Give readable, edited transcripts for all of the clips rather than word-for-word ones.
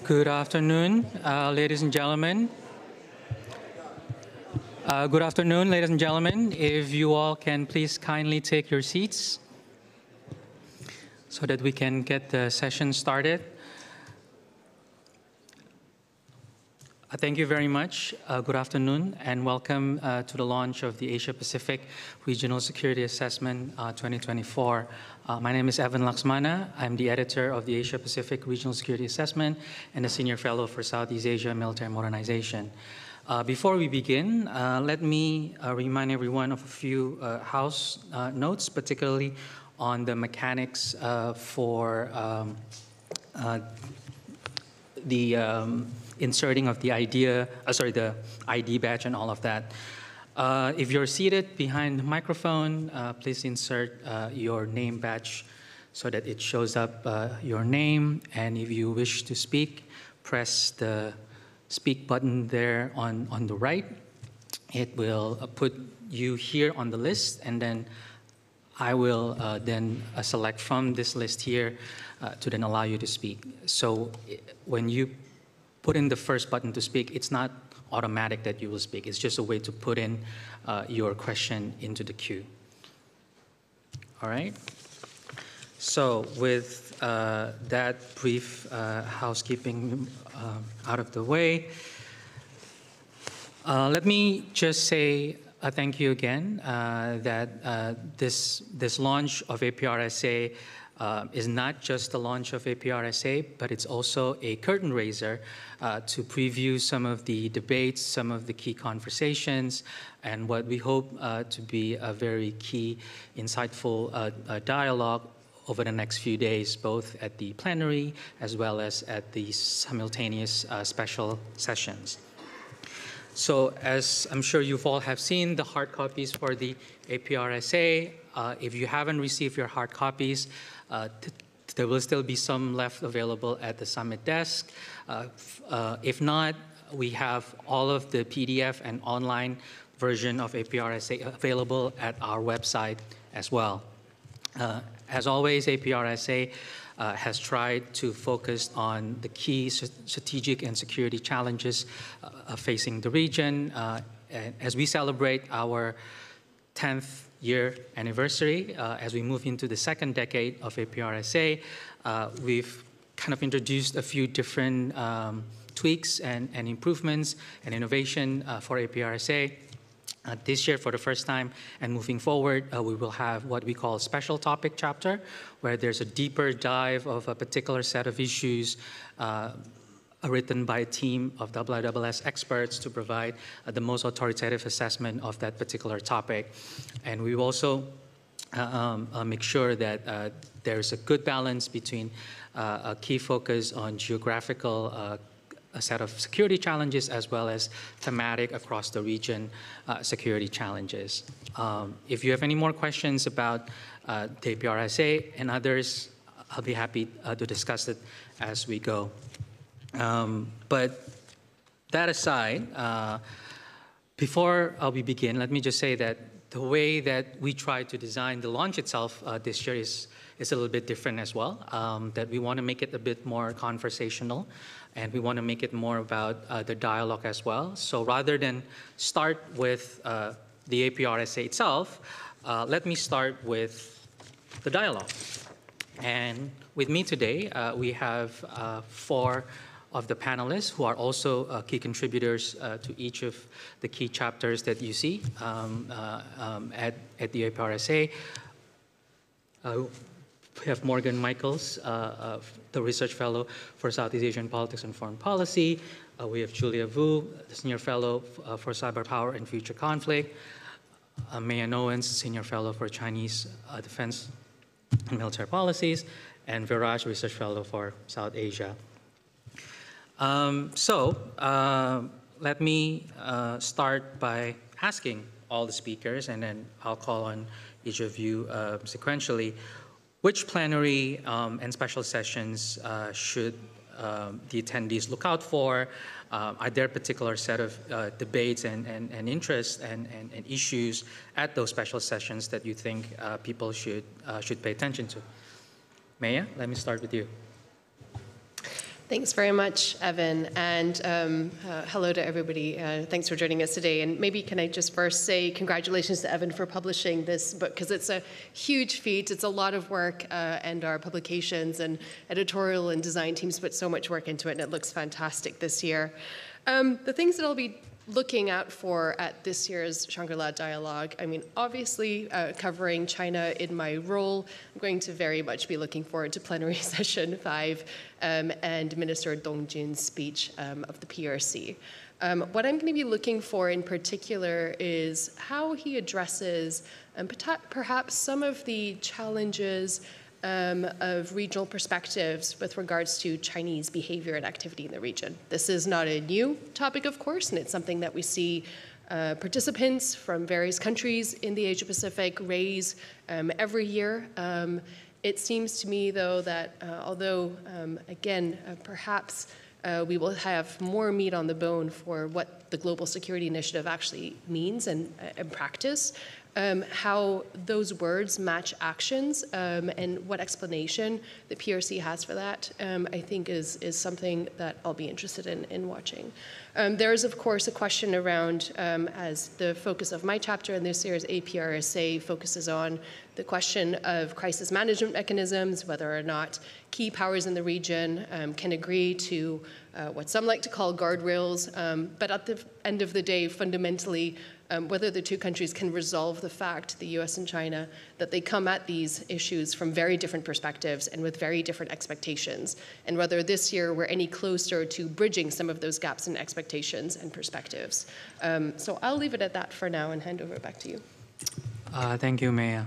Good afternoon, ladies and gentlemen. Good afternoon, ladies and gentlemen. If you all can please kindly take your seats so that we can get the session started. Thank you very much. Good afternoon and welcome to the launch of the Asia Pacific Regional Security Assessment 2024. My name is Evan Laksmana. I'm the editor of the Asia Pacific Regional Security Assessment and a senior fellow for Southeast Asia Military Modernization. Before we begin, let me remind everyone of a few house notes, particularly on the mechanics for the inserting of the the ID badge and all of that. If you're seated behind the microphone, please insert your name badge so that it shows up your name. And if you wish to speak, press the speak button there on the right. It will put you here on the list, and then I will then select from this list here to then allow you to speak. So when you put in the first button to speak, it's not automatic that you will speak. It's just a way to put in your question into the queue. All right. So with that brief housekeeping out of the way, let me just say thank you again that this launch of APRSA is not just the launch of APRSA, but it's also a curtain raiser to preview some of the debates, some of the key conversations, and what we hope to be a very key, insightful dialogue over the next few days, both at the plenary as well as at the simultaneous special sessions. So as I'm sure you all have seen the hard copies for the APRSA, if you haven't received your hard copies, there will still be some left available at the summit desk. If not, we have all of the PDF and online version of APRSA available at our website as well. As always, APRSA has tried to focus on the key strategic and security challenges facing the region. As we celebrate our 10th year anniversary, as we move into the second decade of APRSA, we've kind of introduced a few different tweaks and improvements and innovation for APRSA. This year, for the first time, and moving forward, we will have what we call a special topic chapter, where there's a deeper dive of a particular set of issues written by a team of IISS experts to provide the most authoritative assessment of that particular topic. And we will also make sure that there's a good balance between a key focus on geographical a set of security challenges as well as thematic across the region security challenges. If you have any more questions about the APRSA and others, I'll be happy to discuss it as we go. But that aside, before we begin, let me just say that the way that we try to design the launch itself this year is a little bit different as well, that we want to make it a bit more conversational, and we want to make it more about the dialogue as well. So rather than start with the APRSA itself, let me start with the dialogue. And with me today, we have 4 of the panelists who are also key contributors to each of the key chapters that you see at the APRSA. We have Morgan Michaels, the research fellow for Southeast Asian politics and foreign policy. We have Julia Vu, the senior fellow for cyber power and future conflict. Mayan Owens, senior fellow for Chinese defense and military policies. And Viraj, research fellow for South Asia. Let me start by asking all the speakers, and then I'll call on each of you sequentially. Which plenary and special sessions should the attendees look out for? Are there a particular set of debates and interests and issues at those special sessions that you think people should pay attention to? Maya, let me start with you. Thanks very much, Evan, and hello to everybody. Thanks for joining us today. And maybe can I just first say congratulations to Evan for publishing this book, because it's a huge feat. It's a lot of work, and our publications and editorial and design teams put so much work into it, and it looks fantastic this year. The things that I'll be looking out for at this year's Shangri-La Dialogue, I mean, obviously covering China in my role, I'm going to very much be looking forward to plenary session 5 and Minister Dong Jun's speech of the PRC. What I'm going to be looking for in particular is how he addresses perhaps some of the challenges of regional perspectives with regards to Chinese behavior and activity in the region. This is not a new topic, of course, and it's something that we see participants from various countries in the Asia-Pacific raise every year. It seems to me, though, that although, again, perhaps we will have more meat on the bone for what the Global Security Initiative actually means in practice, how those words match actions and what explanation the PRC has for that, I think is something that I'll be interested in watching. There is, of course, a question around, as the focus of my chapter in this year's APRSA focuses on the question of crisis management mechanisms, whether or not key powers in the region can agree to what some like to call guardrails, but at the end of the day, fundamentally, whether the two countries can resolve the fact, the US and China, that they come at these issues from very different perspectives and with very different expectations, and whether this year we're any closer to bridging some of those gaps in expectations and perspectives. So I'll leave it at that for now and hand over back to you. Thank you, Maya.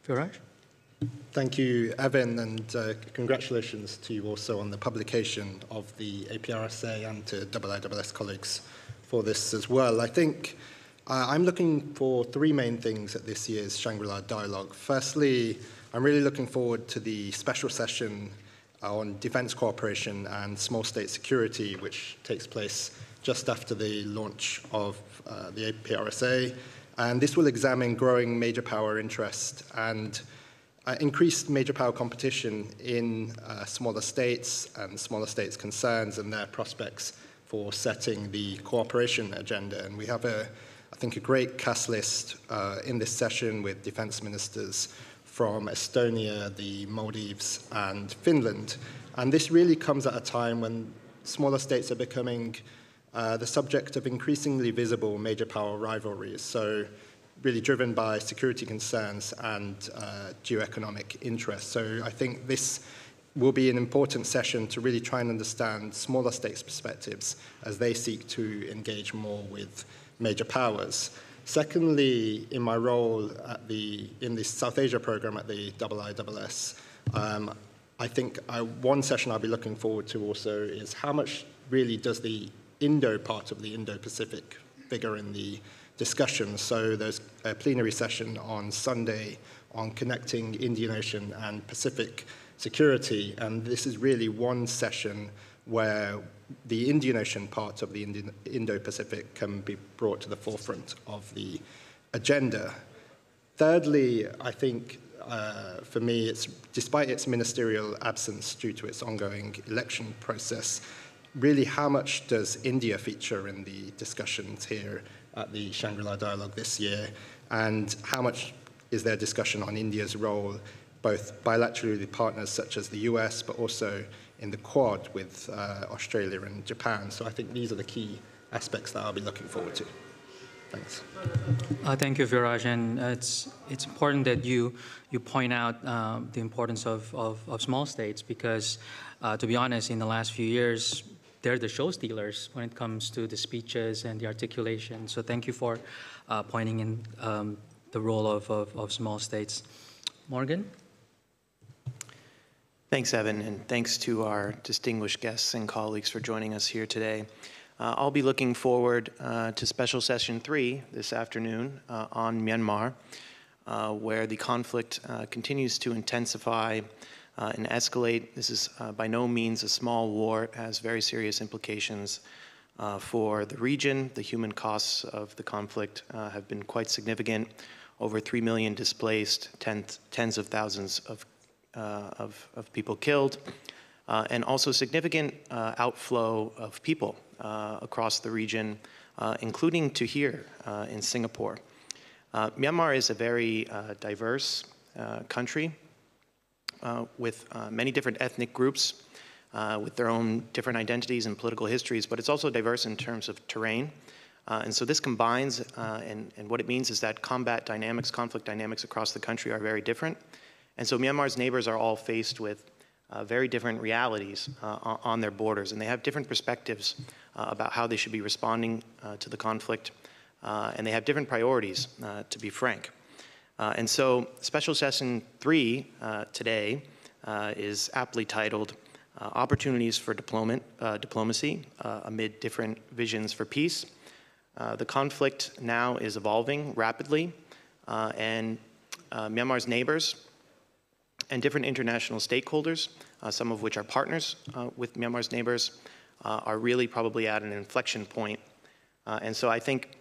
Viraj? Thank you, Evan, and congratulations to you also on the publication of the APRSA and to IISS colleagues for this as well. I think I'm looking for three main things at this year's Shangri-La Dialogue. Firstly, I'm really looking forward to the special session on defense cooperation and small state security, which takes place just after the launch of the APRSA. And this will examine growing major power interest and increased major power competition in smaller states and smaller states' concerns and their prospects for setting the cooperation agenda. And we have I think, a great cast list in this session with defense ministers from Estonia, the Maldives, and Finland. And this really comes at a time when smaller states are becoming the subject of increasingly visible major power rivalries, so really driven by security concerns and geoeconomic interests. So I think this will be an important session to really try and understand smaller states' perspectives as they seek to engage more with major powers. Secondly, in my role in the South Asia program at the IISS, I think one session I'll be looking forward to also is how much really does the Indo part of the Indo-Pacific figure in the discussion. So there's a plenary session on Sunday on connecting Indian Ocean and Pacific security, and this is really one session where the Indian Ocean part of the Indo-Pacific can be brought to the forefront of the agenda. Thirdly, I think for me, despite its ministerial absence due to its ongoing election process, really how much does India feature in the discussions here at the Shangri-La Dialogue this year, and how much is there discussion on India's role, both bilaterally with partners such as the US, but also in the Quad with Australia and Japan. So I think these are the key aspects that I'll be looking forward to. Thanks. Thank you, Viraj. And it's important that you point out the importance of small states because, to be honest, in the last few years, they're the show stealers when it comes to the speeches and the articulation. So thank you for pointing in the role of small states. Morgan? Thanks, Evan, and thanks to our distinguished guests and colleagues for joining us here today. I'll be looking forward to Special Session 3 this afternoon on Myanmar, where the conflict continues to intensify and escalate. This is by no means a small war. It has very serious implications for the region. The human costs of the conflict have been quite significant. Over 3 million displaced, tens of thousands of people killed. and also significant outflow of people across the region, including to here in Singapore. Myanmar is a very diverse country with many different ethnic groups with their own different identities and political histories, but it's also diverse in terms of terrain. And so this combines, and what it means is that combat dynamics, conflict dynamics across the country are very different. And so Myanmar's neighbors are all faced with very different realities on their borders, and they have different perspectives about how they should be responding to the conflict, and they have different priorities, to be frank. And so Special Session 3 today is aptly titled Opportunities for Diplomacy Amid Different Visions for Peace. The conflict now is evolving rapidly, and Myanmar's neighbors and different international stakeholders, some of which are partners with Myanmar's neighbors, are really probably at an inflection point. And so I think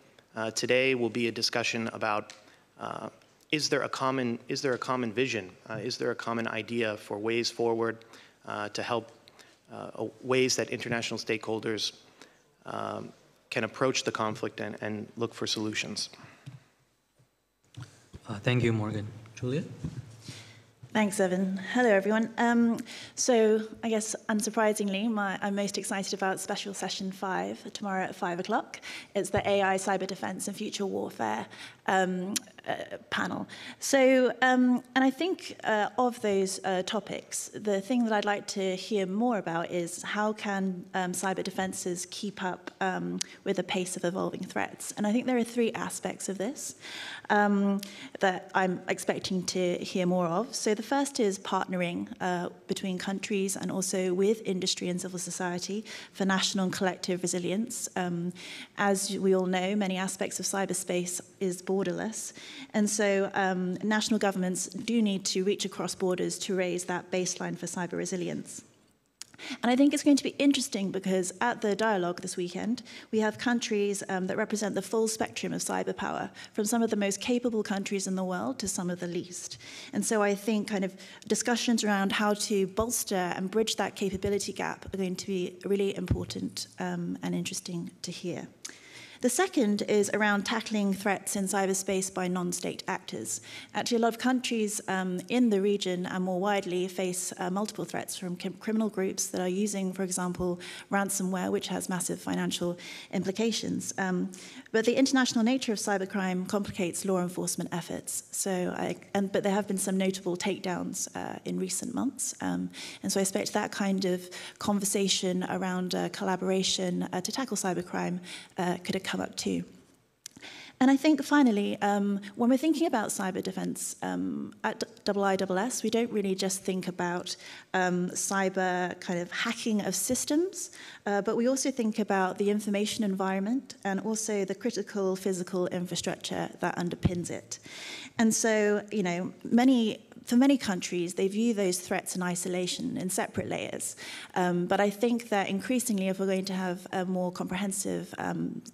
today will be a discussion about is there a common vision? Is there a common idea for ways forward to help ways that international stakeholders can approach the conflict and look for solutions? Thank you, Morgan. Julia? Thanks, Evan. Hello, everyone. So I guess, unsurprisingly, I'm most excited about Special Session 5 tomorrow at 5 o'clock. It's the AI, Cyber Defense and Future Warfare panel. So, and I think of those topics, the thing that I'd like to hear more about is how can cyber defenses keep up with the pace of evolving threats? And I think there are three aspects of this that I'm expecting to hear more of. So the first is partnering between countries and also with industry and civil society for national and collective resilience. As we all know, many aspects of cyberspace is borderless. And so national governments do need to reach across borders to raise that baseline for cyber resilience. And I think it's going to be interesting because at the dialogue this weekend, we have countries that represent the full spectrum of cyber power, from some of the most capable countries in the world to some of the least. And so I think kind of discussions around how to bolster and bridge that capability gap are going to be really important and interesting to hear. The second is around tackling threats in cyberspace by non-state actors. Actually, a lot of countries in the region and more widely face multiple threats from criminal groups that are using, for example, ransomware, which has massive financial implications. But the international nature of cybercrime complicates law enforcement efforts. But there have been some notable takedowns in recent months. And so I expect that kind of conversation around collaboration to tackle cybercrime could come up too. And I think finally, when we're thinking about cyber defense at IISS, we don't really just think about cyber kind of hacking of systems, but we also think about the information environment and also the critical physical infrastructure that underpins it. And so, you know, for many countries, they view those threats in isolation, in separate layers. But I think that increasingly, if we're going to have a more comprehensive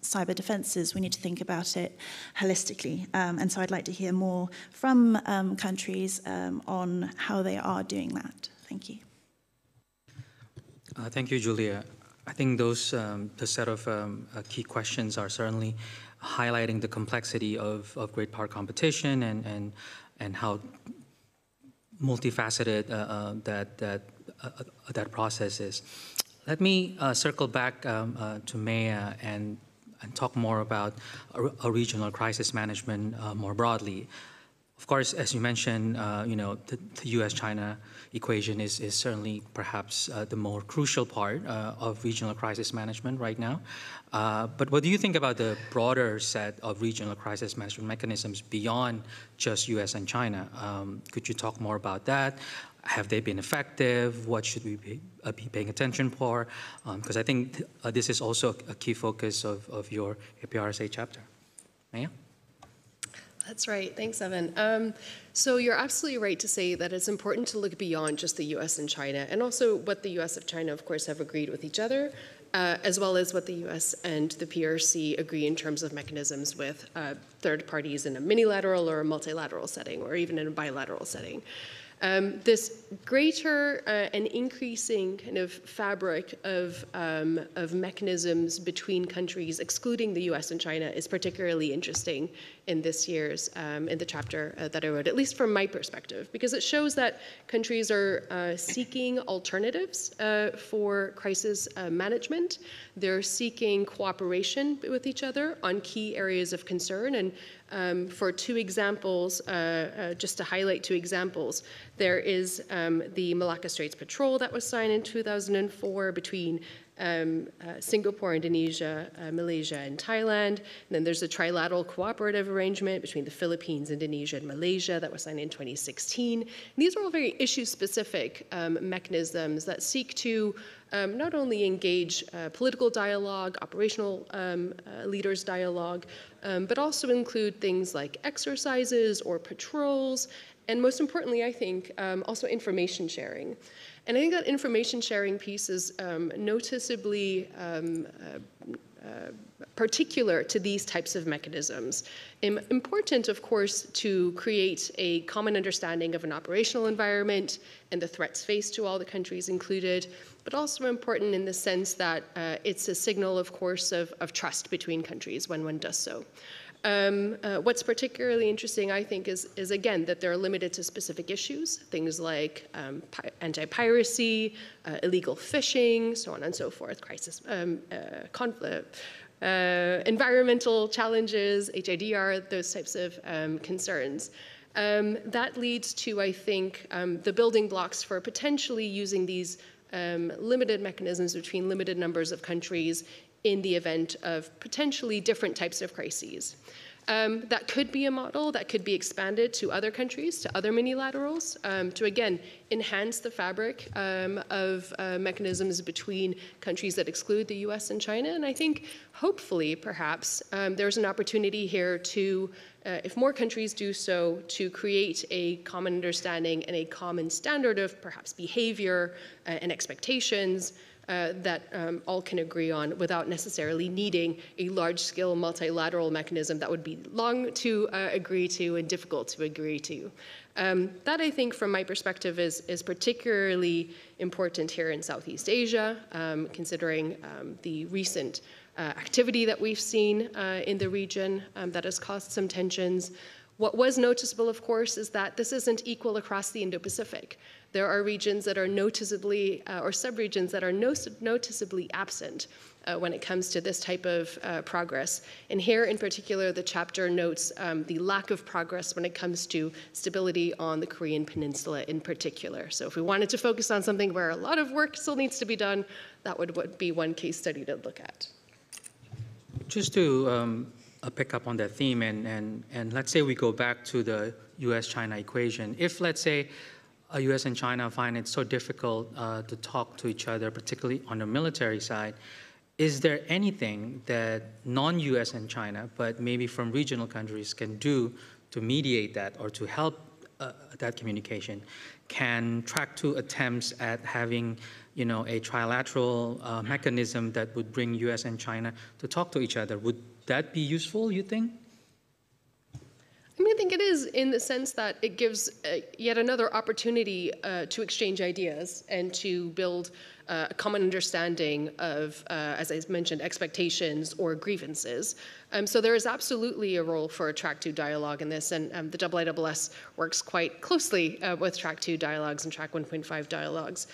cyber defenses, we need to think about it holistically. And so I'd like to hear more from countries on how they are doing that. Thank you. Thank you, Julia. I think those the set of key questions are certainly highlighting the complexity of great power competition and how multifaceted that process is. Let me circle back to Maya and talk more about a regional crisis management more broadly. Of course, as you mentioned, you know, the U.S.-China equation is certainly perhaps the more crucial part of regional crisis management right now. But what do you think about the broader set of regional crisis management mechanisms beyond just U.S. and China? Could you talk more about that? Have they been effective? What should we be paying attention for? Because I think this is also a key focus of your APRSA chapter. Maya? That's right. Thanks, Evan. So you're absolutely right to say that it's important to look beyond just the U.S. and China, and also what the U.S. and China, of course, have agreed with each other, as well as what the U.S. and the PRC agree in terms of mechanisms with third parties in a minilateral or a multilateral setting, or even in a bilateral setting. This greater and increasing kind of fabric of mechanisms between countries, excluding the US and China, is particularly interesting in this year's, in the chapter that I wrote, at least from my perspective, because it shows that countries are seeking alternatives for crisis management. They're seeking cooperation with each other on key areas of concern. And for two examples, just to highlight two examples, there is the Malacca Straits Patrol that was signed in 2004 between Singapore, Indonesia, Malaysia, and Thailand. And then there's a trilateral cooperative arrangement between the Philippines, Indonesia, and Malaysia that was signed in 2016. And these are all very issue-specific mechanisms that seek to not only engage political dialogue, operational leaders dialogue, but also include things like exercises or patrols, and most importantly, I think, also information sharing. And I think that information sharing piece is noticeably particular to these types of mechanisms. Important, of course, to create a common understanding of an operational environment and the threats faced to all the countries included, but also important in the sense that it's a signal, of course, of trust between countries when one does so. What's particularly interesting, I think, is again, that they're limited to specific issues, things like anti-piracy, illegal fishing, so on and so forth, crisis, conflict, environmental challenges, HIDR, those types of concerns. That leads to, I think, the building blocks for potentially using these limited mechanisms between limited numbers of countries in the event of potentially different types of crises. That could be a model that could be expanded to other countries, to other minilaterals, to again enhance the fabric of mechanisms between countries that exclude the US and China. And I think hopefully, perhaps, there's an opportunity here to, if more countries do so, to create a common understanding and a common standard of perhaps behavior and expectations that all can agree on without necessarily needing a large-scale multilateral mechanism that would be long to agree to and difficult to agree to. That, I think, from my perspective, is particularly important here in Southeast Asia, considering the recent activity that we've seen in the region that has caused some tensions. What was noticeable, of course, is that this isn't equal across the Indo-Pacific. There are regions that are noticeably, or subregions that are noticeably absent when it comes to this type of progress. And here, in particular, the chapter notes the lack of progress when it comes to stability on the Korean Peninsula in particular. So if we wanted to focus on something where a lot of work still needs to be done, that would be one case study to look at. Just to pick up on that theme, and let's say we go back to the US-China equation. If, let's say, US and China find it so difficult to talk to each other, particularly on the military side, is there anything that non-US and China, but maybe from regional countries, can do to mediate that or to help that communication? Can track two attempts at having, a trilateral mechanism that would bring US and China to talk to each other, would that be useful, you think? I mean, I think it is in the sense that it gives yet another opportunity to exchange ideas and to build a common understanding of, as I mentioned, expectations or grievances. So there is absolutely a role for a Track 2 dialogue in this, and the IISS works quite closely with Track 2 dialogues and Track 1.5 dialogues.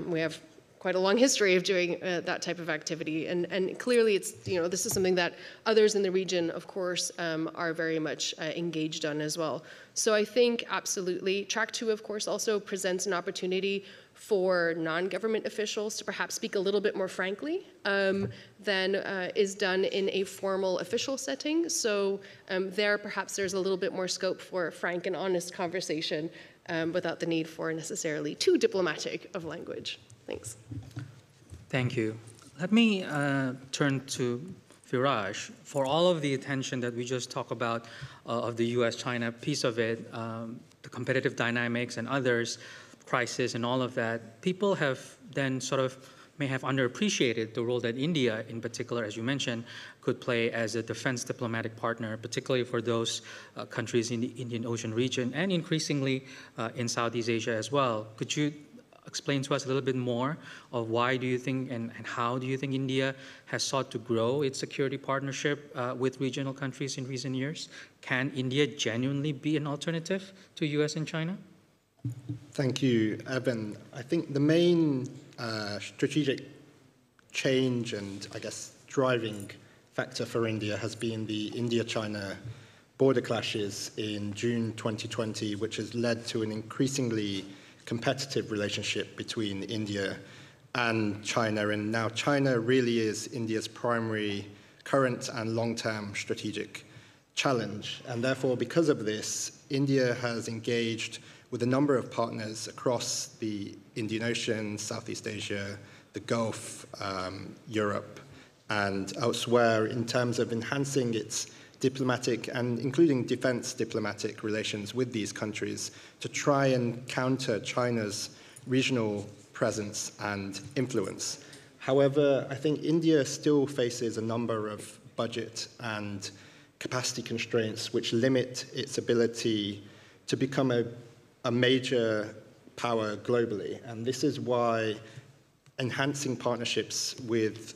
We have quite a long history of doing that type of activity. And clearly it's, this is something that others in the region, of course, are very much engaged on as well. So I think absolutely. Track 2, of course, also presents an opportunity for non-government officials to perhaps speak a little bit more frankly than is done in a formal official setting. So there, perhaps there's a little bit more scope for frank and honest conversation without the need for necessarily too diplomatic of language. Thanks. Thank you. Let me turn to Firaj. For all of the attention that we just talked about of the US-China piece of it, the competitive dynamics and others, crisis and all of that, people have then sort of may have underappreciated the role that India, in particular, as you mentioned, could play as a defense diplomatic partner, particularly for those countries in the Indian Ocean region and increasingly in Southeast Asia as well. Could you explain to us a little bit more of why do you think and how do you think India has sought to grow its security partnership with regional countries in recent years? Can India genuinely be an alternative to US and China? Thank you, Evan. I think the main strategic change and, I guess, driving factor for India has been the India-China border clashes in June 2020, which has led to an increasingly competitive relationship between India and China. And now China really is India's primary current and long-term strategic challenge. And therefore, because of this, India has engaged with a number of partners across the Indian Ocean, Southeast Asia, the Gulf, Europe, and elsewhere in terms of enhancing its diplomatic and including defense diplomatic relations with these countries to try and counter China's regional presence and influence. However, I think India still faces a number of budget and capacity constraints which limit its ability to become a major power globally. And this is why enhancing partnerships with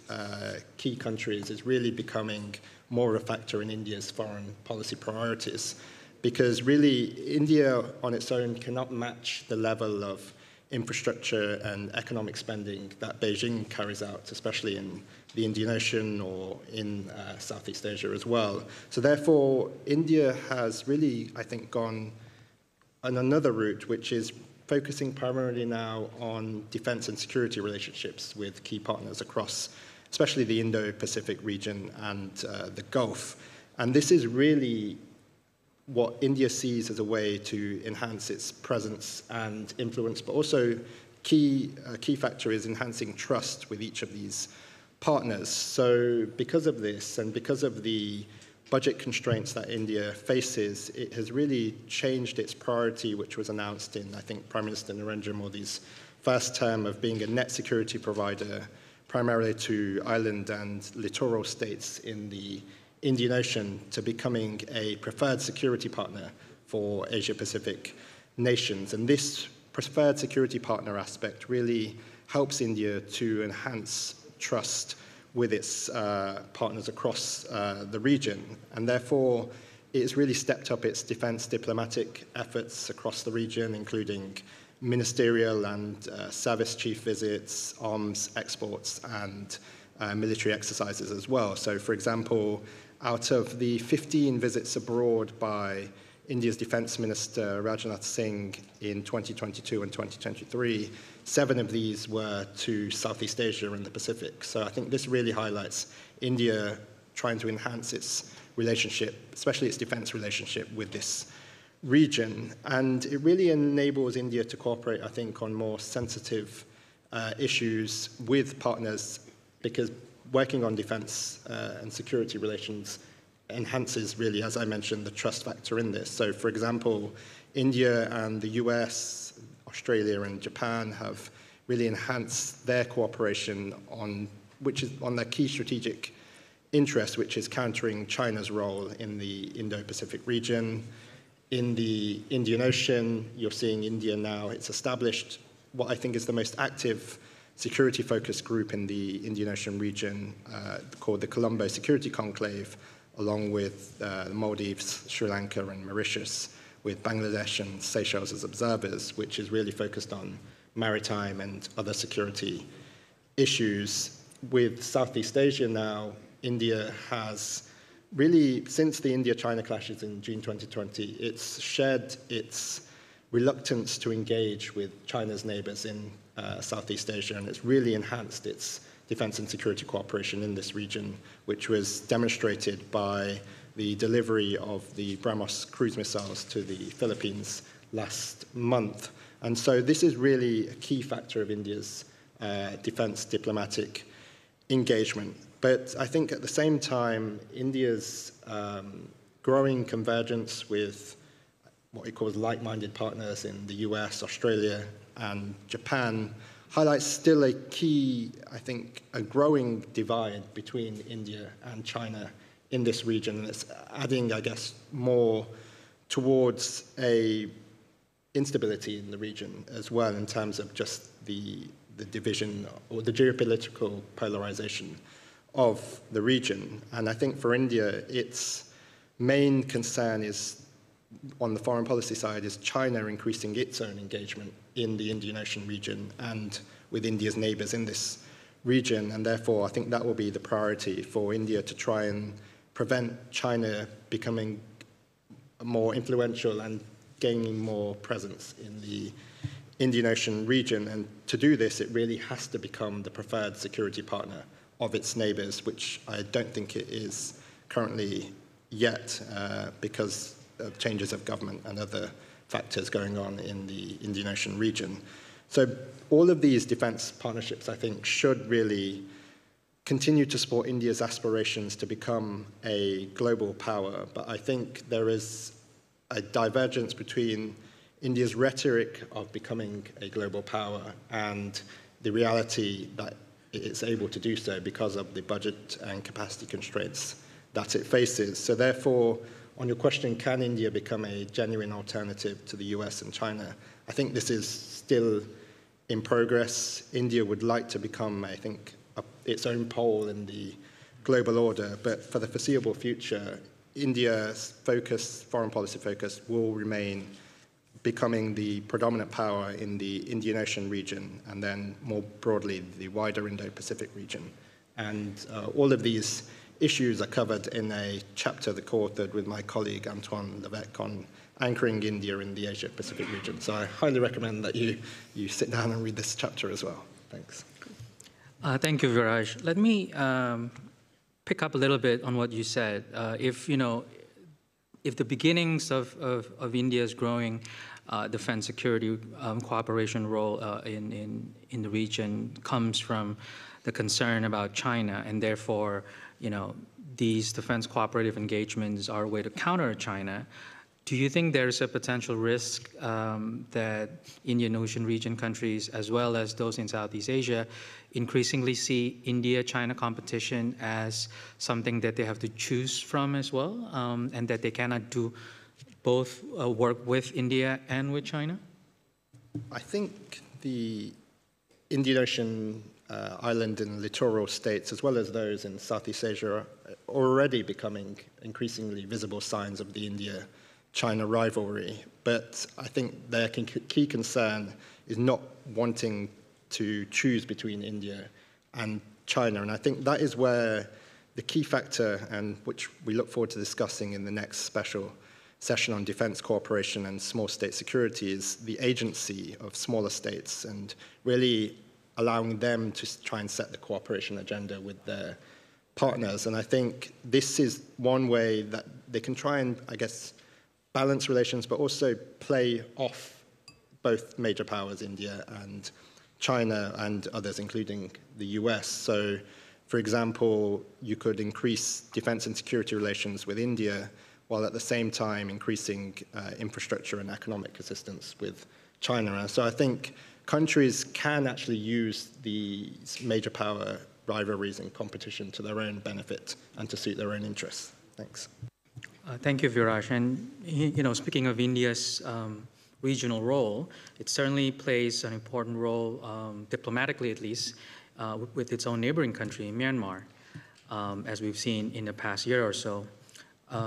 key countries is really becoming more of a factor in India's foreign policy priorities, because really India on its own cannot match the level of infrastructure and economic spending that Beijing carries out, especially in the Indian Ocean or in Southeast Asia as well. So therefore, India has really, I think, gone on another route, which is focusing primarily now on defense and security relationships with key partners across, especially the Indo-Pacific region and the Gulf. And this is really what India sees as a way to enhance its presence and influence, but also a key factor is enhancing trust with each of these partners. So because of this and because of the budget constraints that India faces, it has really changed its priority, which was announced in, I think, Prime Minister Narendra Modi's first term of being a net security provider, primarily to island and littoral states in the Indian Ocean, to becoming a preferred security partner for Asia-Pacific nations. And this preferred security partner aspect really helps India to enhance trust with its partners across the region. And therefore, it has really stepped up its defense diplomatic efforts across the region, including ministerial and service chief visits, arms exports, and military exercises as well. So, for example, out of the 15 visits abroad by India's Defense Minister Rajnath Singh in 2022 and 2023, 7 of these were to Southeast Asia and the Pacific. So I think this really highlights India trying to enhance its relationship, especially its defense relationship with this region. And it really enables India to cooperate, I think, on more sensitive issues with partners, because working on defense and security relations enhances really, as I mentioned, the trust factor in this. So, for example, India and the US, Australia and Japan have really enhanced their cooperation on their key strategic interest, which is countering China's role in the Indo-Pacific region. In the Indian Ocean, you're seeing India now, it's established what I think is the most active security-focused group in the Indian Ocean region called the Colombo Security Conclave, along with the Maldives, Sri Lanka, and Mauritius, with Bangladesh and Seychelles as observers, which is really focused on maritime and other security issues. With Southeast Asia now, India has really, since the India-China clashes in June 2020, it's shared its reluctance to engage with China's neighbors in Southeast Asia, and it's really enhanced its defense and security cooperation in this region, which was demonstrated by the delivery of the BrahMos cruise missiles to the Philippines last month. And so this is really a key factor of India's defense diplomatic engagement. But I think at the same time, India's growing convergence with what he calls like-minded partners in the US, Australia, and Japan highlights still a key, I think, a growing divide between India and China in this region. And it's adding, I guess, more towards a instability in the region as well in terms of just the division or the geopolitical polarization of the region. And I think for India, its main concern is, on the foreign policy side, is China increasing its own engagement in the Indian Ocean region and with India's neighbors in this region. And therefore, I think that will be the priority for India, to try and prevent China becoming more influential and gaining more presence in the Indian Ocean region. And to do this, it really has to become the preferred security partner of its neighbors, which I don't think it is currently yet, because of changes of government and other factors going on in the Indian Ocean region. So all of these defense partnerships, I think, should really continue to support India's aspirations to become a global power. But I think there is a divergence between India's rhetoric of becoming a global power and the reality that it's able to do so because of the budget and capacity constraints that it faces. So therefore, on your question, can India become a genuine alternative to the US and China? I think this is still in progress. India would like to become, I think, its own pole in the global order, but for the foreseeable future, India's focus, foreign policy focus, will remain becoming the predominant power in the Indian Ocean region, and then more broadly, the wider Indo-Pacific region. And all of these issues are covered in a chapter that co-authored with my colleague Antoine Levesque on anchoring India in the Asia-Pacific region. So I highly recommend that you sit down and read this chapter as well. Thanks. Thank you, Viraj. Let me pick up a little bit on what you said. If the beginnings of India's growing defense security cooperation role in the region comes from the concern about China, and therefore, these defense cooperative engagements are a way to counter China, do you think there's a potential risk that Indian Ocean region countries, as well as those in Southeast Asia, increasingly see India-China competition as something that they have to choose from as well, and that they cannot do both work with India and with China? I think the Indian Ocean island and littoral states, as well as those in Southeast Asia, are already becoming increasingly visible signs of the India-China rivalry. But I think their key concern is not wanting to choose between India and China. And I think that is where the key factor, and which we look forward to discussing in the next special session on defense cooperation and small state security, is the agency of smaller states and really allowing them to try and set the cooperation agenda with their partners. And I think this is one way that they can try and, I guess, balance relations, but also play off both major powers, India and China, and others, including the US. So, for example, you could increase defense and security relations with India while at the same time increasing infrastructure and economic assistance with China. And so I think countries can actually use these major power rivalries and competition to their own benefit and to suit their own interests. Thanks. Thank you, Viraj. And speaking of India's regional role, it certainly plays an important role, diplomatically at least, with its own neighboring country, Myanmar, as we've seen in the past year or so.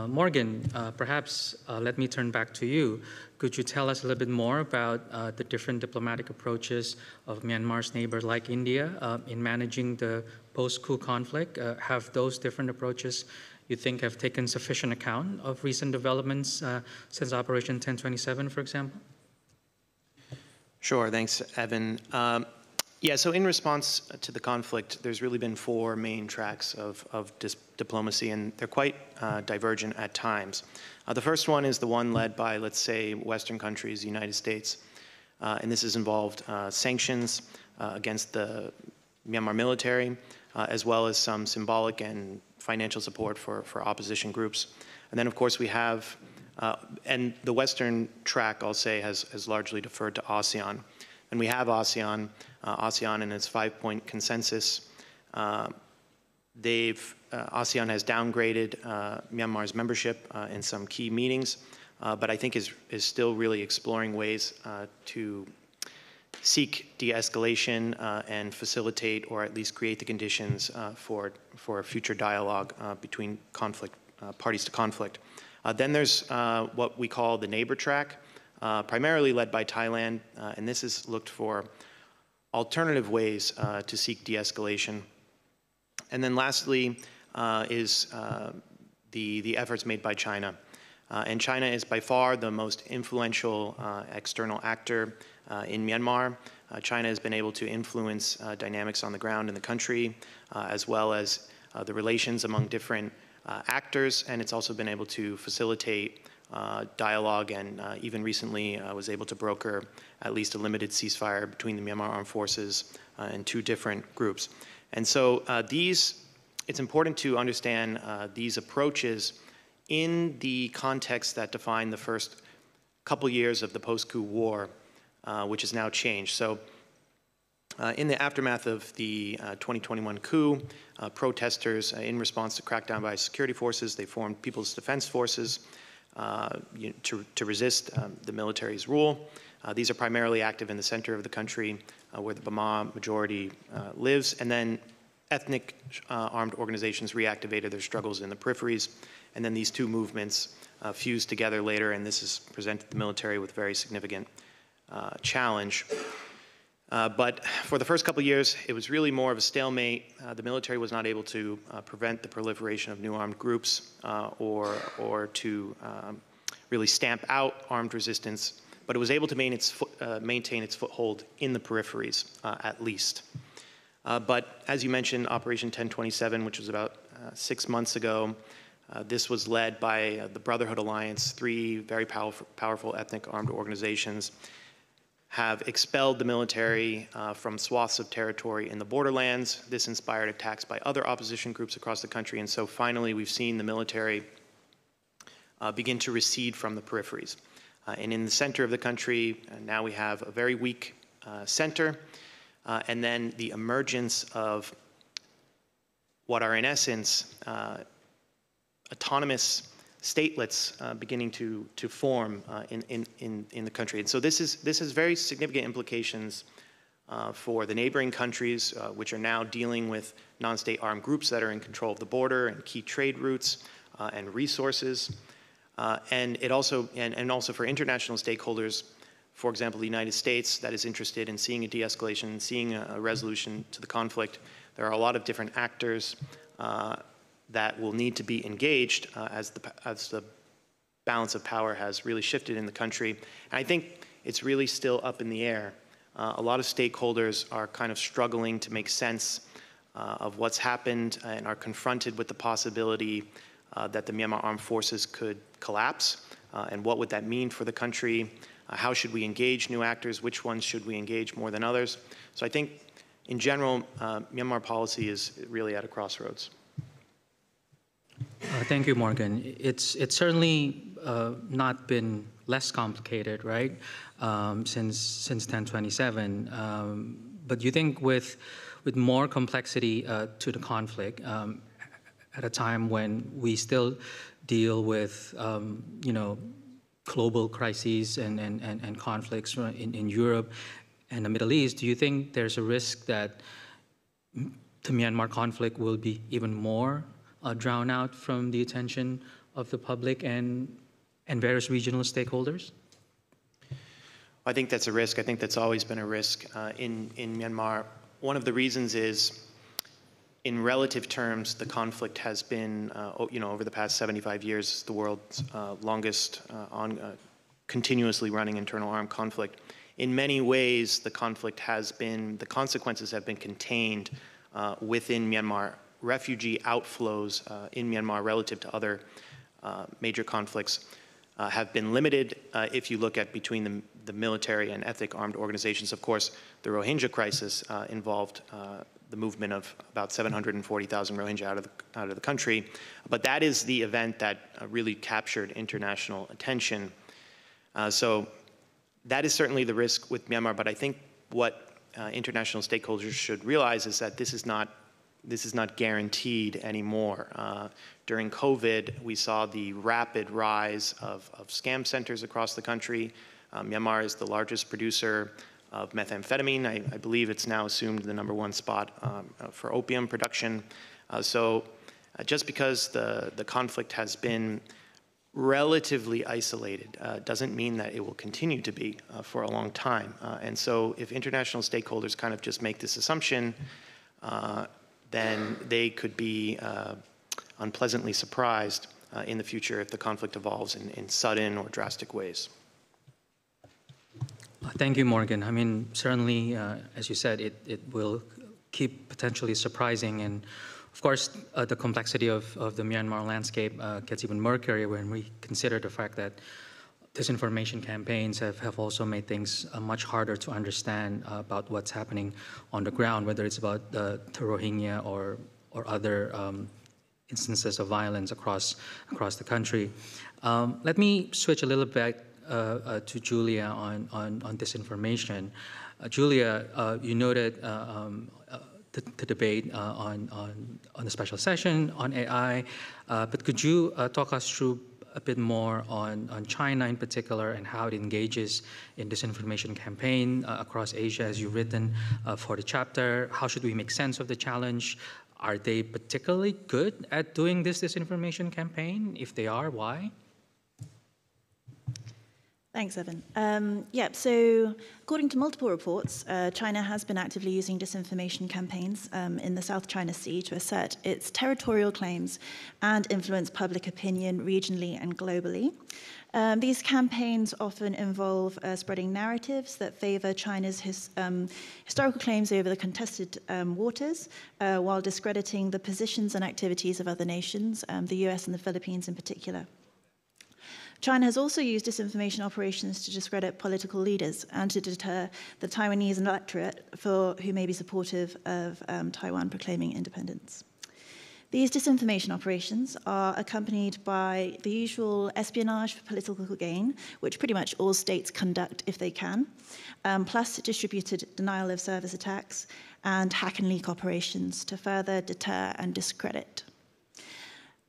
Morgan, perhaps let me turn back to you. Could you tell us a little bit more about the different diplomatic approaches of Myanmar's neighbors like India in managing the post-coup conflict? Have those different approaches, you think, have taken sufficient account of recent developments since Operation 1027, for example? Sure, thanks, Evan. Yeah, so in response to the conflict, there's really been four main tracks of diplomacy, and they're quite divergent at times. The first one is the one led by, let's say, Western countries, the United States, and this has involved sanctions against the Myanmar military, as well as some symbolic and financial support for opposition groups. And then, of course, we have, and the Western track, I'll say, has largely deferred to ASEAN. And we have ASEAN, ASEAN and its 5-point consensus. ASEAN has downgraded Myanmar's membership in some key meetings, but I think is still really exploring ways to seek de-escalation and facilitate, or at least create the conditions for a future dialogue between parties to conflict. Then there's what we call the neighbor track, primarily led by Thailand, and this is looked for alternative ways to seek de-escalation. And then lastly is the efforts made by China. And China is by far the most influential external actor in Myanmar. China has been able to influence dynamics on the ground in the country, as well as the relations among different actors, and it's also been able to facilitate dialogue, and even recently was able to broker at least a limited ceasefire between the Myanmar Armed Forces and 2 different groups. And so it's important to understand these approaches in the context that defined the first couple years of the post-coup war, which has now changed. So in the aftermath of the 2021 coup, protesters, in response to crackdown by security forces, they formed People's Defense Forces to resist the military's rule. These are primarily active in the center of the country, where the Bama majority lives, and then ethnic armed organizations reactivated their struggles in the peripheries, and then these 2 movements fused together later, and this has presented the military with very significant challenge. But for the first couple of years, it was really more of a stalemate. The military was not able to prevent the proliferation of new armed groups or to really stamp out armed resistance, but it was able to maintain its foothold in the peripheries, at least. But as you mentioned, Operation 1027, which was about 6 months ago, this was led by the Brotherhood Alliance. 3 very powerful ethnic armed organizations have expelled the military from swaths of territory in the borderlands. This inspired attacks by other opposition groups across the country, and so finally we've seen the military begin to recede from the peripheries. And in the center of the country, now we have a very weak center, and then the emergence of what are in essence autonomous statelets beginning to form in the country. And so this has very significant implications for the neighboring countries, which are now dealing with non-state armed groups that are in control of the border and key trade routes and resources. And it also, and also for international stakeholders, for example, the United States, that is interested in seeing a de-escalation, seeing a resolution to the conflict. There are a lot of different actors that will need to be engaged as the balance of power has really shifted in the country. And I think it's really still up in the air. A lot of stakeholders are kind of struggling to make sense of what's happened and are confronted with the possibility that the Myanmar Armed Forces could collapse. And what would that mean for the country? How should we engage new actors? Which ones should we engage more than others? So I think, in general, Myanmar policy is really at a crossroads. Thank you, Morgan. It's certainly not been less complicated, right, since 1027. But you think with more complexity to the conflict, at a time when we still deal with global crises and conflicts in Europe and the Middle East, do you think there's a risk that the Myanmar conflict will be even more drowned out from the attention of the public and various regional stakeholders? I think that's a risk. I think that's always been a risk in Myanmar. One of the reasons is, in relative terms, the conflict has been, over the past 75 years, the world's longest continuously running internal armed conflict. In many ways, the consequences have been contained within Myanmar. Refugee outflows in Myanmar relative to other major conflicts have been limited if you look at between the military and ethnic armed organizations. Of course, the Rohingya crisis involved the movement of about 740,000 Rohingya out of the country, but that is the event that really captured international attention. So that is certainly the risk with Myanmar, but I think what international stakeholders should realize is that this is not guaranteed anymore. During COVID, we saw the rapid rise of scam centers across the country. Myanmar is the largest producer of methamphetamine. I believe it's now assumed the #1 spot for opium production. So just because the conflict has been relatively isolated doesn't mean that it will continue to be for a long time. And so if international stakeholders kind of just make this assumption, then they could be unpleasantly surprised in the future if the conflict evolves in sudden or drastic ways. Thank you, Morgan. I mean, certainly, as you said, it will keep potentially surprising. And of course, the complexity of the Myanmar landscape gets even murkier when we consider the fact that disinformation campaigns have also made things much harder to understand about what's happening on the ground, whether it's about the Rohingya or other instances of violence across the country. Let me switch a little bit to Julia on disinformation. Julia, you noted the debate on the special session on AI, but could you talk us through a bit more on China in particular and how it engages in disinformation campaign across Asia, as you've written for the chapter? How should we make sense of the challenge? Are they particularly good at doing this disinformation campaign? If they are, why? Thanks, Evan. So according to multiple reports, China has been actively using disinformation campaigns in the South China Sea to assert its territorial claims and influence public opinion regionally and globally. These campaigns often involve spreading narratives that favor China's historical claims over the contested waters, while discrediting the positions and activities of other nations, the US and the Philippines in particular. China has also used disinformation operations to discredit political leaders and to deter the Taiwanese electorate who may be supportive of Taiwan proclaiming independence. These disinformation operations are accompanied by the usual espionage for political gain, which pretty much all states conduct if they can, plus distributed denial of service attacks and hack and leak operations to further deter and discredit.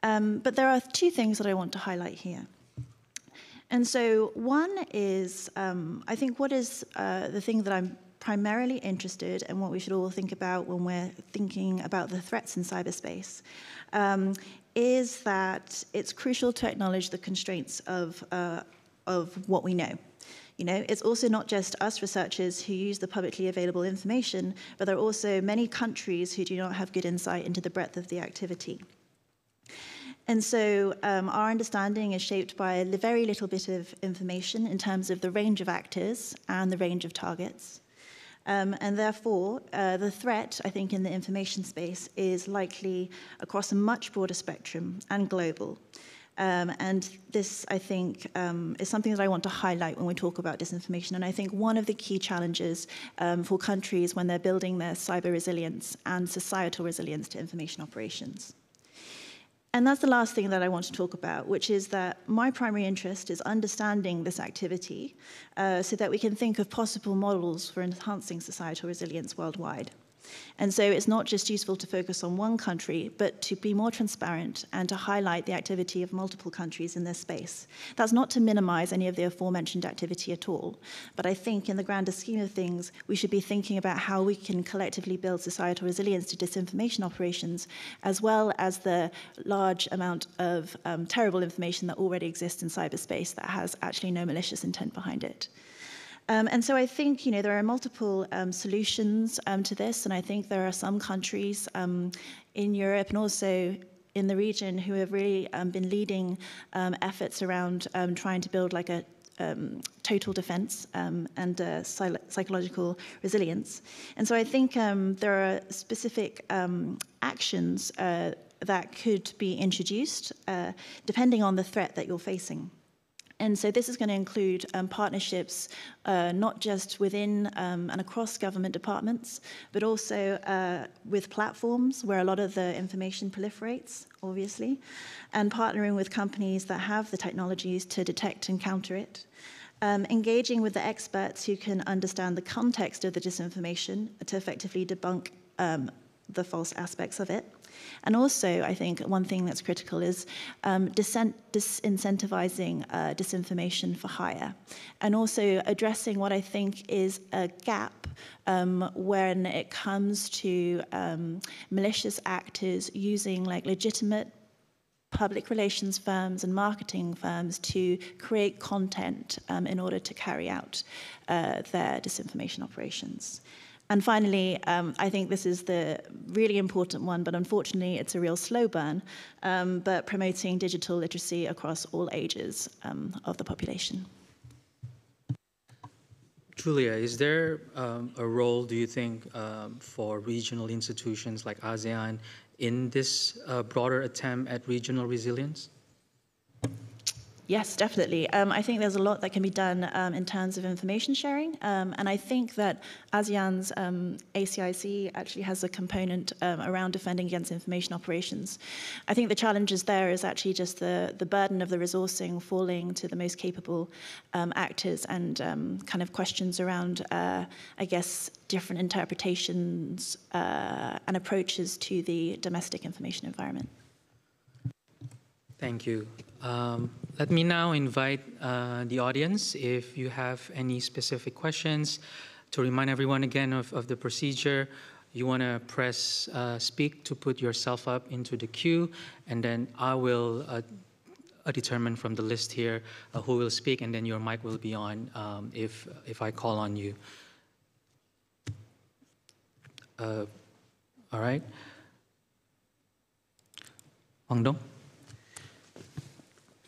But there are two things that I want to highlight here. And so one is, I think what is the thing that I'm primarily interested in, what we should all think about when we're thinking about the threats in cyberspace, is that it's crucial to acknowledge the constraints of what we know. You know, it's also not just us researchers who use the publicly available information, but there are also many countries who do not have good insight into the breadth of the activity. And so our understanding is shaped by a very little bit of information in terms of the range of actors and the range of targets. And therefore, the threat, I think, in the information space is likely across a much broader spectrum and global. And this, I think, is something that I want to highlight when we talk about disinformation. And I think one of the key challenges for countries when they're building their cyber resilience and societal resilience to information operations. And that's the last thing that I want to talk about, which is that my primary interest is understanding this activity so that we can think of possible models for enhancing societal resilience worldwide. And so it's not just useful to focus on one country, but to be more transparent and to highlight the activity of multiple countries in this space. That's not to minimize any of the aforementioned activity at all, but I think in the grander scheme of things, we should be thinking about how we can collectively build societal resilience to disinformation operations, as well as the large amount of terrible information that already exists in cyberspace that has actually no malicious intent behind it. And so I think, there are multiple solutions to this, and I think there are some countries in Europe and also in the region who have really been leading efforts around trying to build like a total defense and psychological resilience. And so I think there are specific actions that could be introduced depending on the threat that you're facing. And so this is going to include partnerships not just within and across government departments, but also with platforms where a lot of the information proliferates, obviously, and partnering with companies that have the technologies to detect and counter it. engaging with the experts who can understand the context of the disinformation to effectively debunk the false aspects of it. And also, I think one thing that's critical is disincentivizing disinformation for hire, and also addressing what I think is a gap when it comes to malicious actors using legitimate public relations firms and marketing firms to create content in order to carry out their disinformation operations. And finally, I think this is the really important one, but unfortunately it's a real slow burn, but promoting digital literacy across all ages of the population. Julia, is there a role, do you think, for regional institutions like ASEAN in this broader attempt at regional resilience? Yes, definitely. I think there's a lot that can be done in terms of information sharing, and I think that ASEAN's ACIC actually has a component around defending against information operations. I think the challenges there is actually just the burden of the resourcing falling to the most capable actors, and kind of questions around, I guess, different interpretations and approaches to the domestic information environment. Thank you. Let me now invite the audience, if you have any specific questions, to remind everyone again of the procedure. You want to press speak to put yourself up into the queue, and then I will determine from the list here who will speak, and then your mic will be on if I call on you. All right. Wang Dong.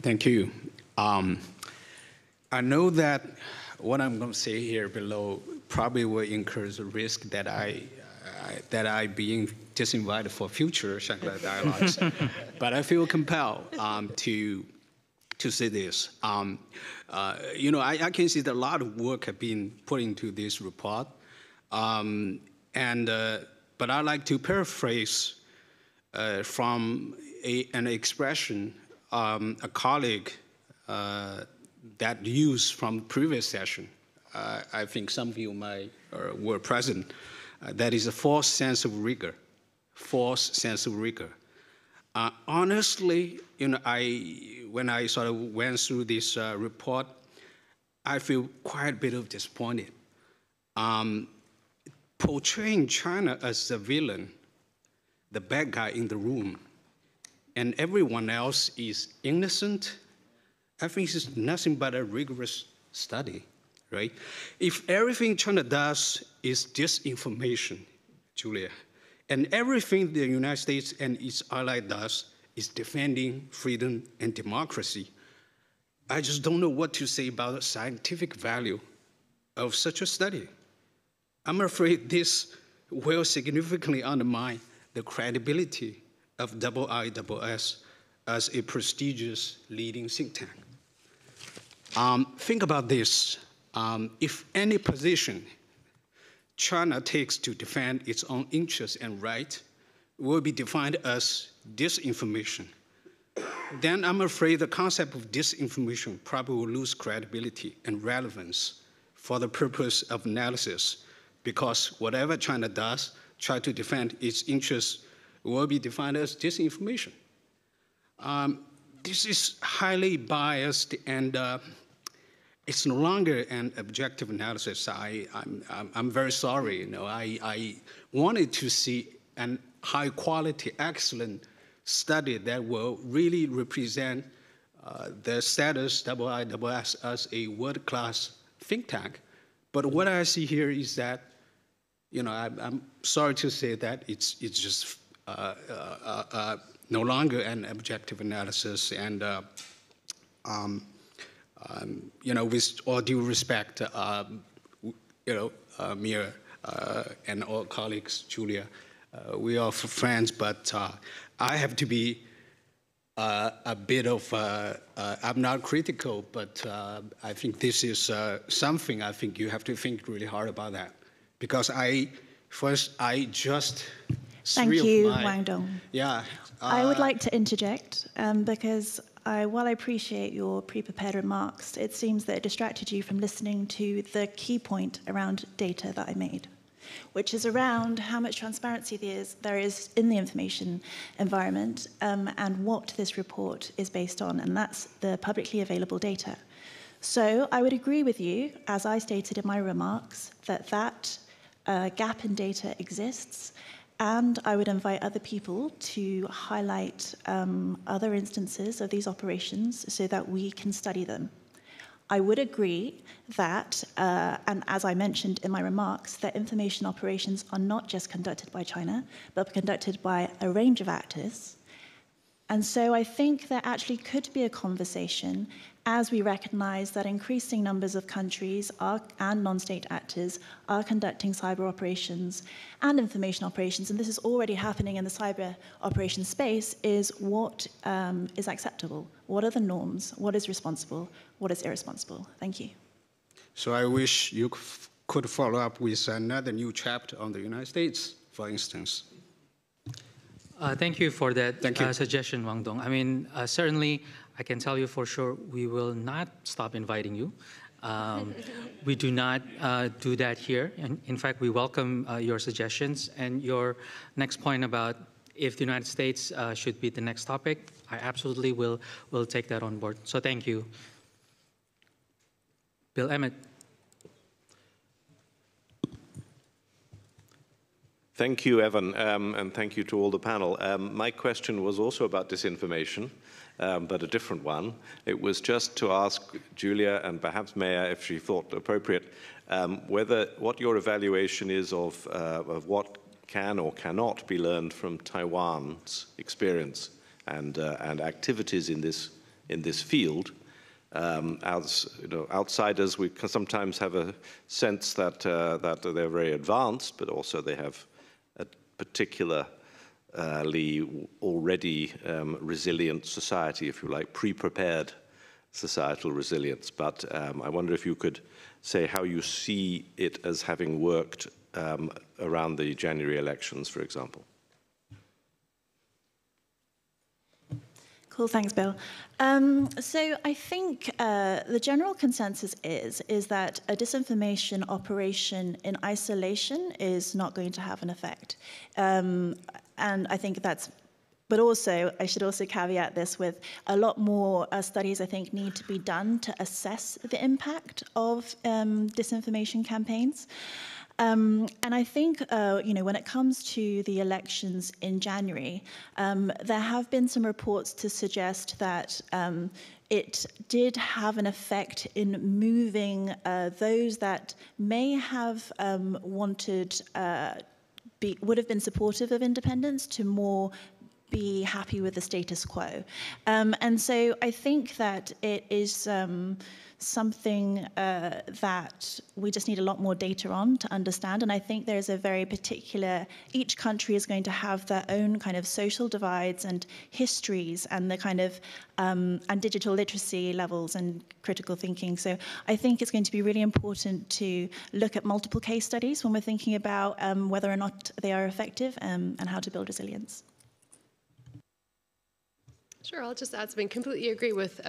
Thank you. I know that what I'm going to say here below probably will incur the risk that I being disinvited for future Shangri-La Dialogues, but I feel compelled to say this. You know, I can see that a lot of work have been put into this report, but I'd like to paraphrase from an expression a colleague that used from previous session. I think some of you might were present. That is a false sense of rigor. False sense of rigor. Honestly, you know, when I sort of went through this report, I feel quite a bit of disappointed. Portraying China as the villain, the bad guy in the room, and everyone else is innocent, I think it's nothing but a rigorous study, right? If everything China does is disinformation, Julia, and everything the United States and its ally does is defending freedom and democracy, I just don't know what to say about the scientific value of such a study. I'm afraid this will significantly undermine the credibility of IISS as a prestigious leading think tank. Think about this. If any position China takes to defend its own interests and rights will be defined as disinformation, then I'm afraid the concept of disinformation probably will lose credibility and relevance for the purpose of analysis, because whatever China does, try to defend its interests, will be defined as disinformation. This is highly biased, and it's no longer an objective analysis. I'm very sorry. You know, I wanted to see a high-quality, excellent study that will really represent the status IISS as a world-class think tank. But what I see here is that, you know, I'm sorry to say that it's just no longer an objective analysis, and you know, with all due respect, you know, Mia and all colleagues, Julia, we are friends, but I have to be a bit of, I'm not critical, but I think this is something I think you have to think really hard about that, because I just. Thank you, Wang Dong. Yeah. I would like to interject because while I appreciate your pre-prepared remarks, it seems that it distracted you from listening to the key point around data that I made, which is around how much transparency there is in the information environment and what this report is based on, and that's the publicly available data. So I would agree with you, as I stated in my remarks, that gap in data exists, and I would invite other people to highlight other instances of these operations so that we can study them. I would agree that, and as I mentioned in my remarks, that information operations are not just conducted by China, but conducted by a range of actors. And so I think there actually could be a conversation as we recognize that increasing numbers of countries and non-state actors are conducting cyber operations and information operations, and this is already happening in the cyber operations space, is what is acceptable? What are the norms? What is responsible? What is irresponsible? Thank you. So I wish you could follow up with another new chapter on the United States, for instance. Thank you for that suggestion, Wang Dong. I mean, certainly, I can tell you for sure, we will not stop inviting you. We do not do that here. And in fact, we welcome your suggestions. And your next point about if the United States should be the next topic, I absolutely will take that on board. So thank you. Bill Emmett. Thank you, Evan, and thank you to all the panel. My question was also about disinformation, but a different one. It was just to ask Julia and perhaps Maya, if she thought appropriate, what your evaluation is of what can or cannot be learned from Taiwan's experience and activities in this field. As outsiders, we can sometimes have a sense that they're very advanced, but also they have a particularly already resilient society, if you like, pre-prepared societal resilience. But I wonder if you could say how you see it as having worked around the January elections, for example. Cool, thanks, Bill. So I think the general consensus is that a disinformation operation in isolation is not going to have an effect. And I think that's, but also, I should also caveat this with a lot more studies, I think, need to be done to assess the impact of disinformation campaigns. And I think, when it comes to the elections in January, there have been some reports to suggest that it did have an effect in moving those that may have would have been supportive of independence to more be happy with the status quo. And so I think that it is something that we just need a lot more data on to understand. And I think there's a very particular, each country is going to have their own kind of social divides and histories and the kind of, and digital literacy levels and critical thinking. So I think it's going to be really important to look at multiple case studies when we're thinking about whether or not they are effective and how to build resilience. Sure, I'll just add something. Completely agree with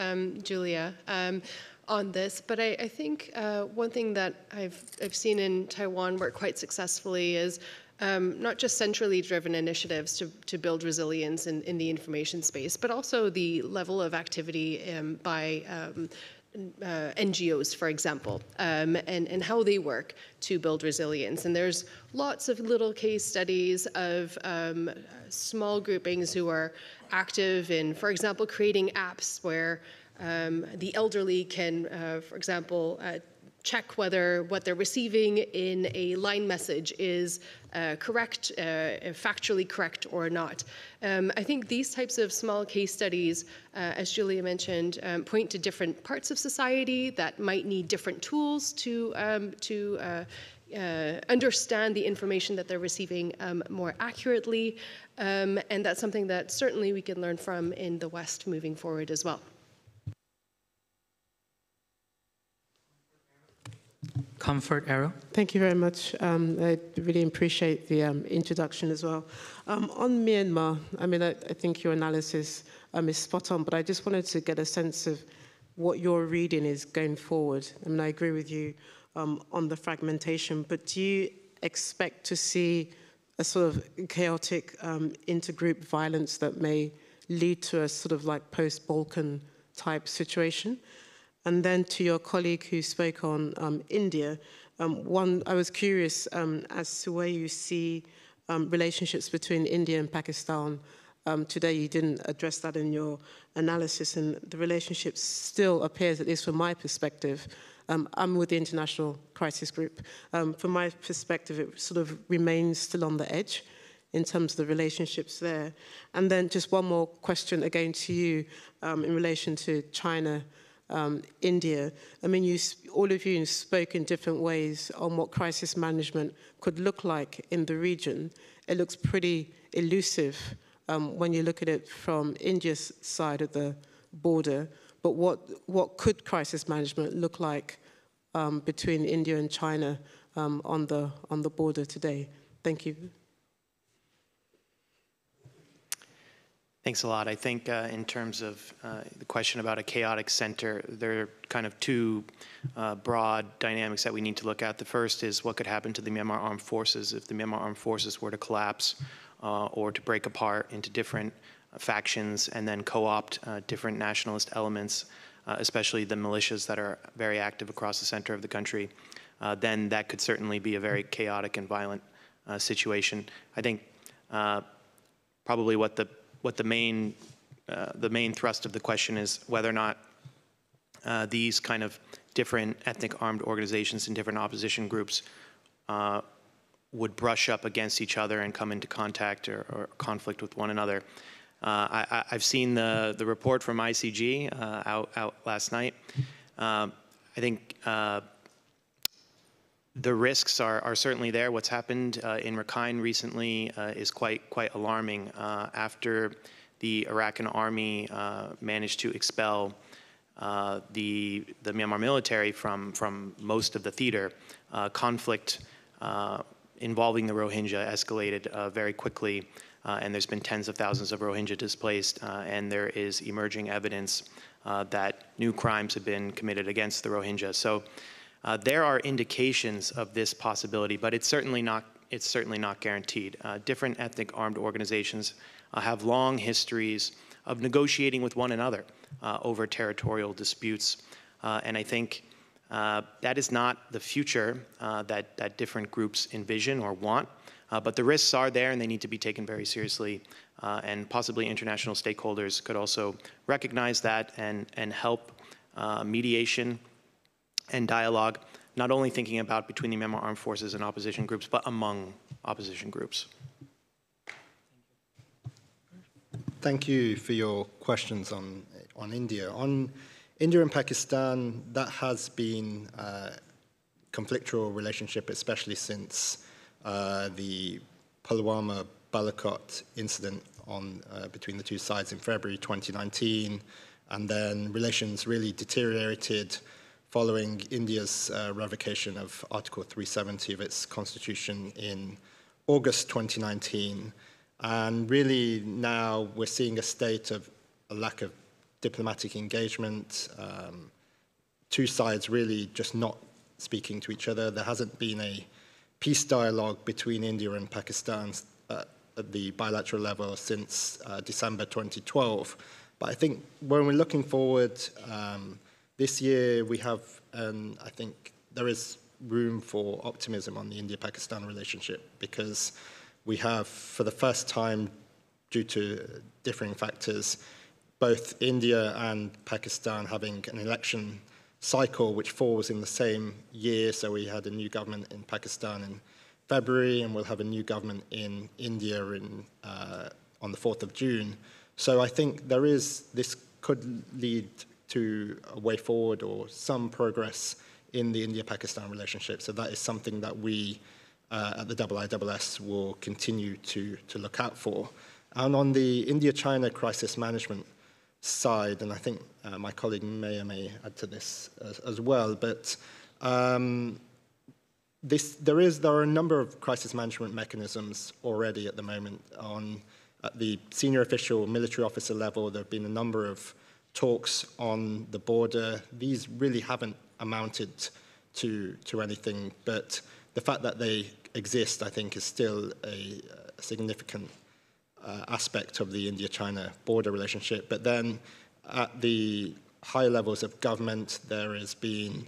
Julia on this, but I think one thing that I've seen in Taiwan work quite successfully is not just centrally driven initiatives to build resilience in the information space, but also the level of activity by NGOs, for example, and how they work to build resilience. And there's lots of little case studies of small groupings who are active in, for example, creating apps where the elderly can, for example, check whether what they're receiving in a line message is correct, factually correct or not. I think these types of small case studies, as Julia mentioned, point to different parts of society that might need different tools to understand the information that they're receiving more accurately. And that's something that certainly we can learn from in the West moving forward as well. Comfort Arrow. Thank you very much. I really appreciate the introduction as well. On Myanmar, I mean, I think your analysis is spot on, but I just wanted to get a sense of what your reading is going forward. I mean, I agree with you on the fragmentation, but do you expect to see a sort of chaotic intergroup violence that may lead to a sort of like post-Balkan type situation? And then to your colleague who spoke on India, I was curious as to where you see relationships between India and Pakistan. Today you didn't address that in your analysis, and the relationship still appears, at least from my perspective, I'm with the International Crisis Group. From my perspective, it sort of remains still on the edge in terms of the relationships there. And then just one more question again to you in relation to China, India. I mean, all of you spoke in different ways on what crisis management could look like in the region. It looks pretty elusive when you look at it from India's side of the border. But what could crisis management look like between India and China on the border today? Thank you. Thanks a lot. I think in terms of the question about a chaotic center, there are kind of two broad dynamics that we need to look at. The first is what could happen to the Myanmar Armed Forces if the Myanmar Armed Forces were to collapse or to break apart into different factions and then co-opt different nationalist elements, especially the militias that are very active across the center of the country. Then that could certainly be a very chaotic and violent situation. I think probably what the main thrust of the question is whether or not these kind of different ethnic armed organizations and different opposition groups would brush up against each other and come into contact or conflict with one another. I've seen the report from ICG out last night. I think the risks are certainly there. What's happened in Rakhine recently is quite alarming. After the Arakan army managed to expel the Myanmar military from most of the theater, conflict involving the Rohingya escalated very quickly, and there's been tens of thousands of Rohingya displaced, and there is emerging evidence that new crimes have been committed against the Rohingya. So there are indications of this possibility, but it's certainly not guaranteed. Different ethnic armed organizations have long histories of negotiating with one another over territorial disputes, and I think that is not the future that different groups envision or want, but the risks are there and they need to be taken very seriously, and possibly international stakeholders could also recognize that and help mediation and dialogue, not only thinking about between the Myanmar Armed Forces and opposition groups, but among opposition groups. Thank you for your questions on India. On India and Pakistan, that has been a conflictual relationship, especially since the Pulwama Balakot incident between the two sides in February 2019, and then relations really deteriorated following India's revocation of Article 370 of its constitution in August 2019. And really now we're seeing a state of a lack of diplomatic engagement, two sides really just not speaking to each other. There hasn't been a peace dialogue between India and Pakistan at the bilateral level since December 2012. But I think when we're looking forward, this year we have, I think there is room for optimism on the India-Pakistan relationship, because we have, for the first time, due to differing factors, both India and Pakistan having an election cycle which falls in the same year. So we had a new government in Pakistan in February, and we'll have a new government in India on the 4th of June. So I think this could lead to a way forward or some progress in the India-Pakistan relationship. So that is something that we at the IISS will continue to look out for. And on the India-China crisis management side, and I think my colleague may add to this as well, but there are a number of crisis management mechanisms already at the moment. At the senior official military officer level, there have been a number of talks on the border. These really haven't amounted to anything, but the fact that they exist, I think, is still a significant aspect of the India-China border relationship. But then at the higher levels of government, there has been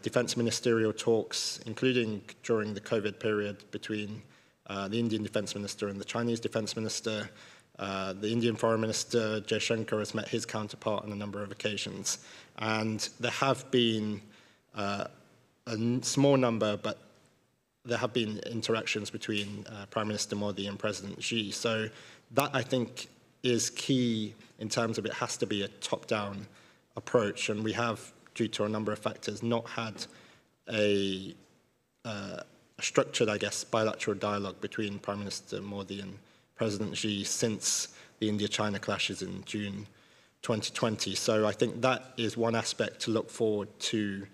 defense ministerial talks, including during the COVID period, between the Indian defense minister and the Chinese defense minister. The Indian foreign minister, Jaishankar, has met his counterpart on a number of occasions. And there have been a small number, but there have been interactions between Prime Minister Modi and President Xi. So that, I think, is key in terms of it has to be a top-down approach. And we have, due to a number of factors, not had a structured, I guess, bilateral dialogue between Prime Minister Modi and President Xi since the India-China clashes in June 2020. So I think that is one aspect to look forward to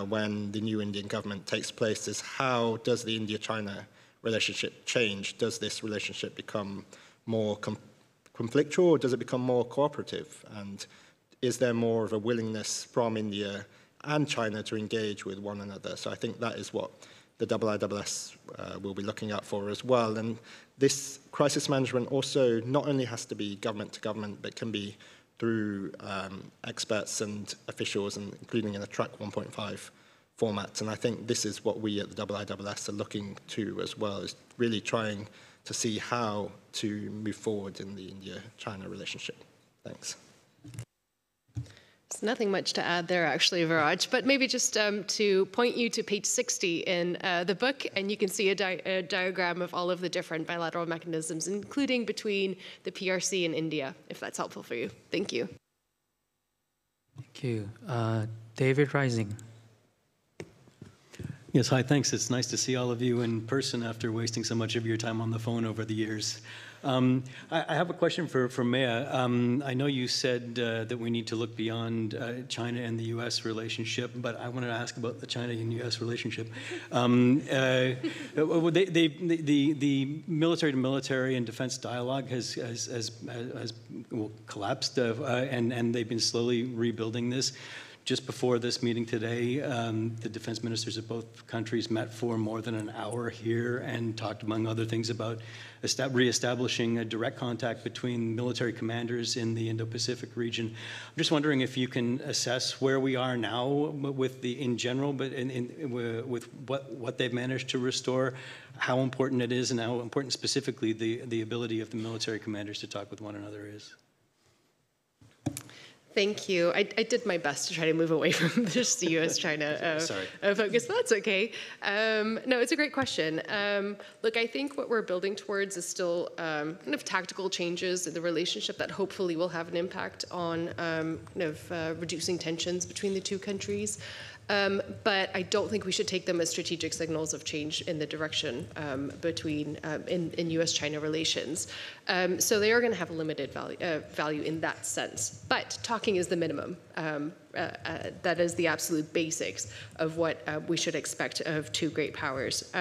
when the new Indian government takes place, is how does the India-China relationship change? Does this relationship become more conflictual, or does it become more cooperative? And is there more of a willingness from India and China to engage with one another? So I think that is what the IISS will be looking out for as well. And this crisis management also not only has to be government to government, but can be through experts and officials, and including in a Track 1.5 format. And I think this is what we at the IISS are looking to as well, is really trying to see how to move forward in the India-China relationship. Thanks. There's nothing much to add there, actually, Viraj, but maybe just to point you to page 60 in the book, and you can see a diagram of all of the different bilateral mechanisms, including between the PRC and India, if that's helpful for you. Thank you. Thank you. David Rising. Yes, hi, thanks. It's nice to see all of you in person after wasting so much of your time on the phone over the years. I have a question for Maya. I know you said that we need to look beyond China and the U.S. relationship, but I wanted to ask about the China and U.S. relationship. The military-to-military and defense dialogue has collapsed, and they've been slowly rebuilding this. Just before this meeting today, the defense ministers of both countries met for more than an hour here and talked, among other things, about reestablishing a direct contact between military commanders in the Indo-Pacific region. I'm just wondering if you can assess where we are now with in general, but with what they've managed to restore, how important it is, and how important specifically the ability of the military commanders to talk with one another is. Thank you. I did my best to try to move away from just the U.S.-China focus, but that's okay. No, it's a great question. Look, I think what we're building towards is still kind of tactical changes in the relationship that hopefully will have an impact on reducing tensions between the two countries. But I don't think we should take them as strategic signals of change in the direction in U.S.-China relations. So they are going to have a limited value in that sense. But talking is the minimum. That is the absolute basics of what we should expect of two great powers.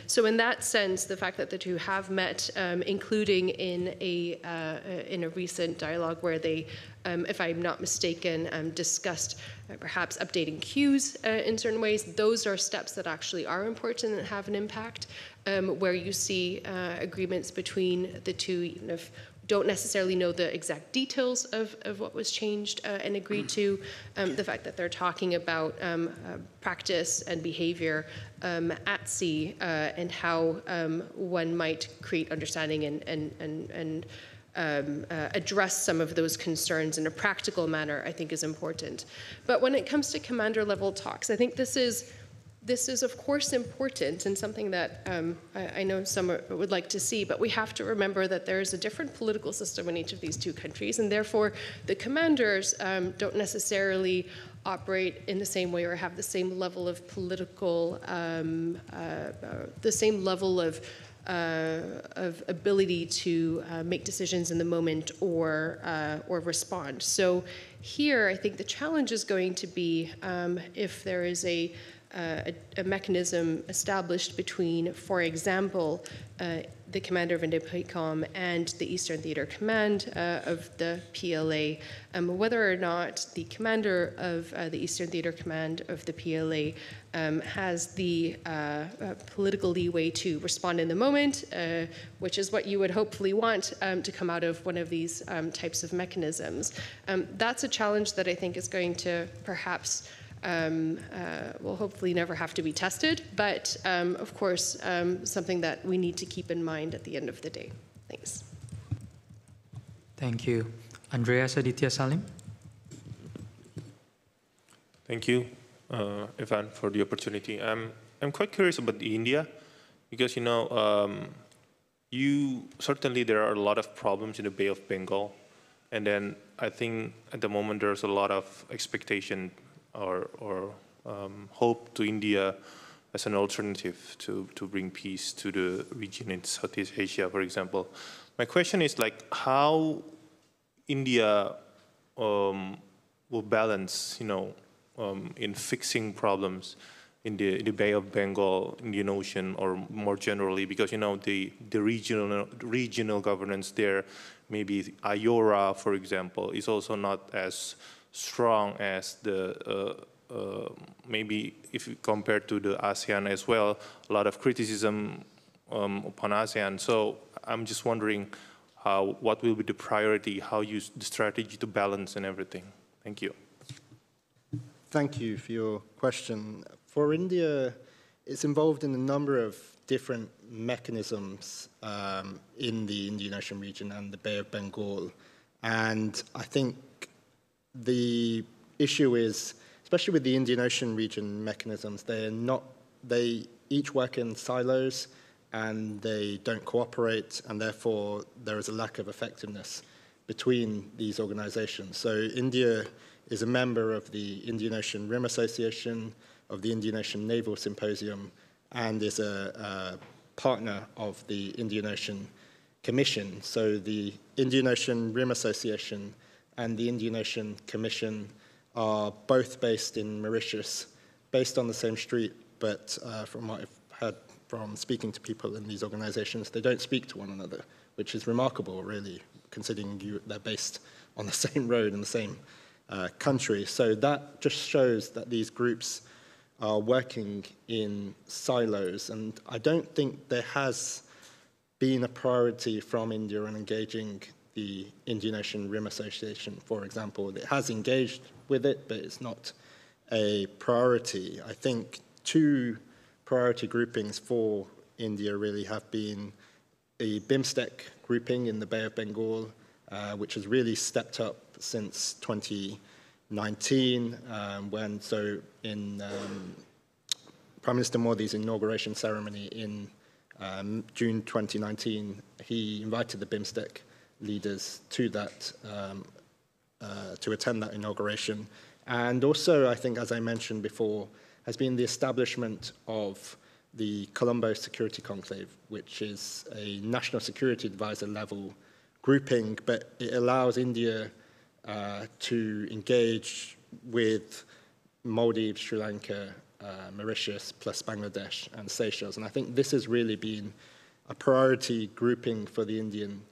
So in that sense, the fact that the two have met, including in a recent dialogue where they, if I'm not mistaken, discussed perhaps updating queues in certain ways, those are steps that actually are important and have an impact, where you see agreements between the two, even if don't necessarily know the exact details of what was changed and agreed to, the fact that they're talking about practice and behavior at sea and how one might create understanding and address some of those concerns in a practical manner, I think is important. But when it comes to commander level talks, I think this is of course important and something that I know some would like to see, but we have to remember that there's a different political system in each of these two countries, and therefore the commanders don't necessarily operate in the same way or have the same level of political, the same level of ability to make decisions in the moment or respond. So here, I think the challenge is going to be if there is a a mechanism established between, for example, the commander of Indo-PACOM and the Eastern Theater Command of the PLA, whether or not the commander of the Eastern Theater Command of the PLA has the political leeway to respond in the moment, which is what you would hopefully want to come out of one of these types of mechanisms. That's a challenge that I think is going to perhaps will hopefully never have to be tested, but of course, something that we need to keep in mind at the end of the day. Thanks. Thank you. Andreas Aditya Salim. Thank you, Evan, for the opportunity. I'm quite curious about India, because certainly there are a lot of problems in the Bay of Bengal, and then I think at the moment there's a lot of expectation or hope to India as an alternative to bring peace to the region in Southeast Asia, for example. My question is how India will balance, in fixing problems in the Bay of Bengal, Indian Ocean, or more generally, because the regional governance there, maybe IORA, for example, is also not as strong as the maybe if you compare to the ASEAN as well, a lot of criticism upon ASEAN. So I'm just wondering what will be the priority, how you the strategy to balance and everything. Thank you. Thank you for your question. For India, it's involved in a number of different mechanisms in the Indian Ocean region and the Bay of Bengal. And I think the issue is, especially with the Indian Ocean region mechanisms, they each work in silos and they don't cooperate, and therefore there is a lack of effectiveness between these organizations. So India is a member of the Indian Ocean Rim Association, of the Indian Ocean Naval Symposium, and is a partner of the Indian Ocean Commission. So the Indian Ocean Rim Association and the Indian Ocean Commission are both based in Mauritius, based on the same street, but from what I've heard from speaking to people in these organizations, they don't speak to one another, which is remarkable, really, considering they're based on the same road in the same country. So that just shows that these groups are working in silos, and I don't think there has been a priority from India in engaging the Indian Ocean Rim Association, for example. It has engaged with it, but it's not a priority. I think two priority groupings for India really have been the BIMSTEC grouping in the Bay of Bengal, which has really stepped up since 2019, in Prime Minister Modi's inauguration ceremony in June 2019, he invited the BIMSTEC leaders to that, to attend that inauguration. And also, I think, as I mentioned before, has been the establishment of the Colombo Security Conclave, which is a national security advisor level grouping, but it allows India to engage with Maldives, Sri Lanka, Mauritius, plus Bangladesh and Seychelles. And I think this has really been a priority grouping for the Indian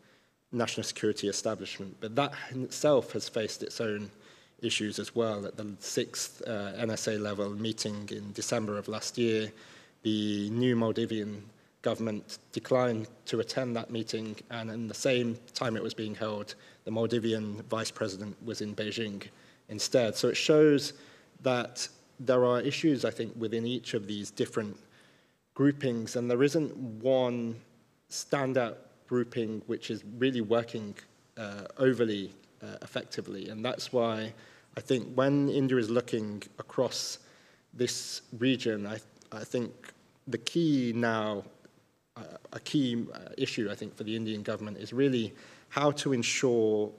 national security establishment. But that in itself has faced its own issues as well. At the 6th NSA level meeting in December of last year, the new Maldivian government declined to attend that meeting, and in the same time it was being held, the Maldivian vice president was in Beijing instead. So it shows that there are issues, I think, within each of these different groupings, and there isn't one standout grouping which is really working overly effectively. And that's why I think when India is looking across this region, I think the key now, a key issue, I think, for the Indian government is really how to ensure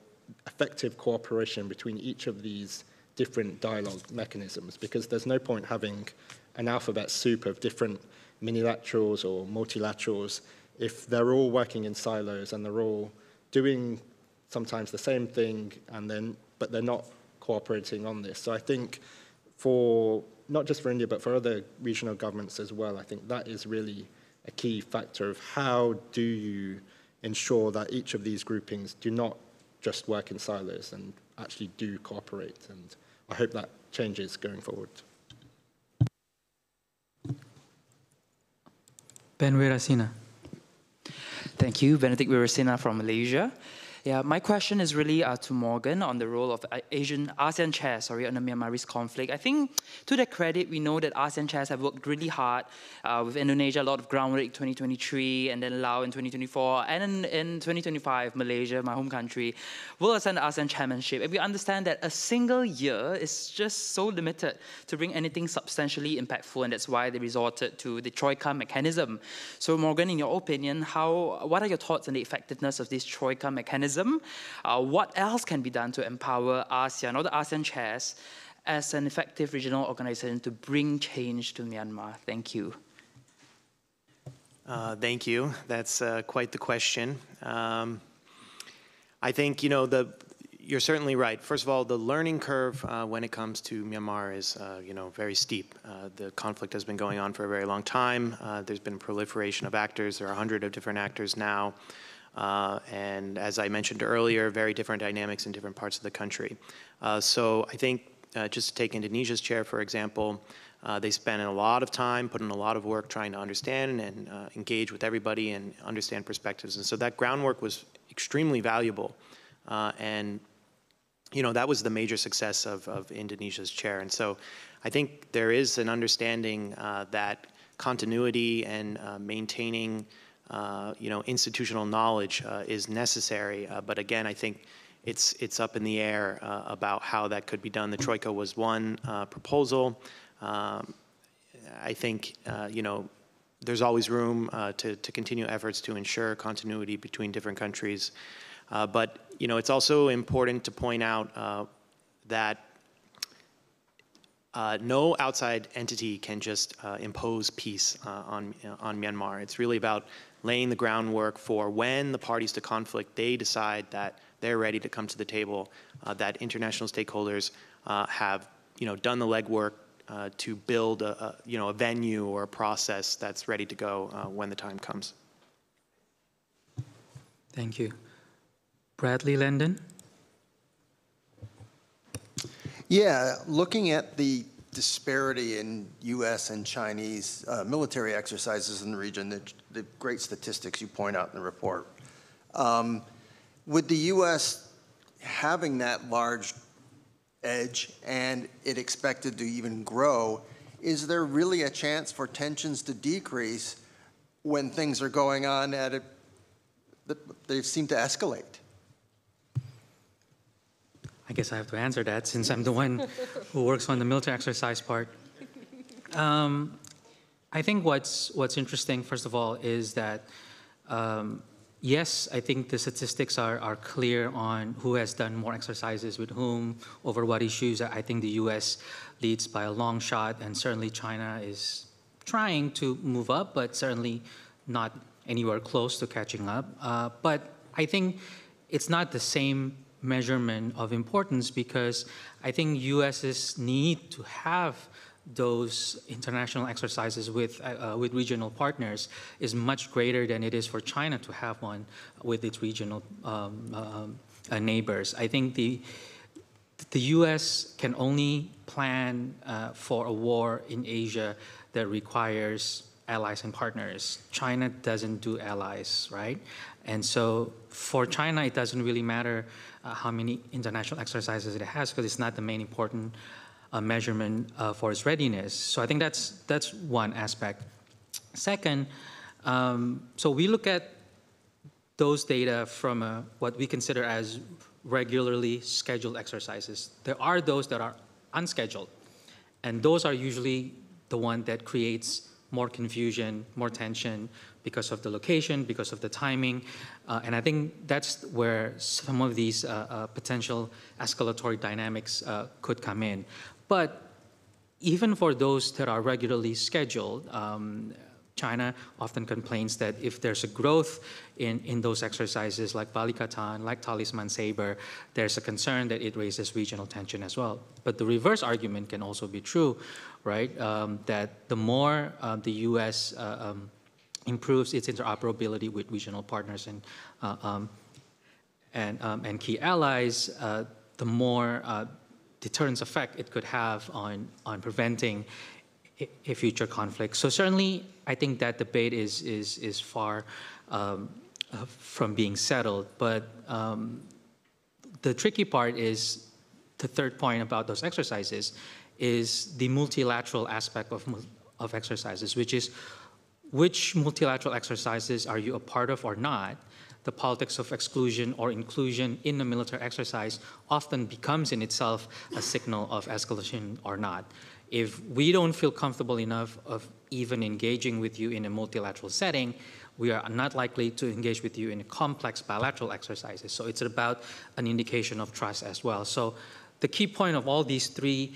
effective cooperation between each of these different dialogue mechanisms, because there's no point having an alphabet soup of different minilaterals or multilaterals if they're all working in silos and they're all doing sometimes the same thing, but they're not cooperating on this. So I think for not just for India, but for other regional governments as well. I think that is really a key factor of how do you ensure that each of these groupings do not just work in silos and actually do cooperate. And I hope that changes going forward. Ben Wirasina. Thank you, Benedict Wirasina from Malaysia. Yeah, my question is really to Morgan on the role of ASEAN chair, on the Myanmarese conflict. I think to their credit, we know that ASEAN chairs have worked really hard with Indonesia, a lot of groundwork in 2023, and then Laos in 2024, and in 2025, Malaysia, my home country, will ascend the ASEAN chairmanship. And we understand that a single year is just so limited to bring anything substantially impactful, and that's why they resorted to the Troika mechanism. So Morgan, in your opinion, what are your thoughts on the effectiveness of this Troika mechanism? What else can be done to empower ASEAN or the ASEAN chairs as an effective regional organization to bring change to Myanmar? Thank you. Thank you. That's quite the question. I think, you're certainly right. First of all, the learning curve when it comes to Myanmar is, very steep. The conflict has been going on for a very long time. There's been proliferation of actors. There are 100 of different actors now. And as I mentioned earlier, very different dynamics in different parts of the country. So I think just to take Indonesia's chair, for example, they spent a lot of time, put in a lot of work trying to understand and engage with everybody and understand perspectives. And so that groundwork was extremely valuable. And that was the major success of Indonesia's chair. And so I think there is an understanding that continuity and maintaining institutional knowledge is necessary, but again, I think it's up in the air about how that could be done. The Troika was one proposal. I think there's always room to continue efforts to ensure continuity between different countries, but it's also important to point out that no outside entity can just impose peace on Myanmar. It's really about laying the groundwork for when the parties to conflict, they decide that they're ready to come to the table, that international stakeholders have done the legwork to build a venue or a process that's ready to go when the time comes. Thank you. Bradley Lendon. Yeah, looking at the disparity in U.S. and Chinese military exercises in the region, the great statistics you point out in the report. With the U.S. having that large edge and it expected to even grow, is there really a chance for tensions to decrease when things are going on they seem to escalate? I guess I have to answer that since I'm the one who works on the military exercise part. I think what's interesting, first of all, is that yes, I think the statistics are clear on who has done more exercises with whom, over what issues. I think the US leads by a long shot, and certainly China is trying to move up, but certainly not anywhere close to catching up. But I think it's not the same measurement of importance, because I think US's need to have those international exercises with regional partners is much greater than it is for China to have one with its regional neighbors. I think the US can only plan for a war in Asia that requires allies and partners. China doesn't do allies, right? And so for China, it doesn't really matter how many international exercises it has, because it's not the main important measurement for its readiness. So I think that's one aspect. Second, so we look at those data from what we consider as regularly scheduled exercises. There are those that are unscheduled, and those are usually the one that creates more confusion, more tension, because of the location, because of the timing. And I think that's where some of these potential escalatory dynamics could come in. But even for those that are regularly scheduled, China often complains that if there's a growth in those exercises like Balikatan, like Talisman Saber, there's a concern that it raises regional tension as well. But the reverse argument can also be true, right? That the more the U.S. Improves its interoperability with regional partners and key allies, the more deterrence effect it could have on preventing a future conflict. So certainly, I think that debate is far from being settled. But the tricky part is the third point about those exercises is the multilateral aspect of exercises, which is which multilateral exercises are you a part of or not. The politics of exclusion or inclusion in a military exercise often becomes in itself a signal of escalation or not. If we don't feel comfortable enough of even engaging with you in a multilateral setting, we are not likely to engage with you in complex bilateral exercises. So it's about an indication of trust as well. So the key point of all these three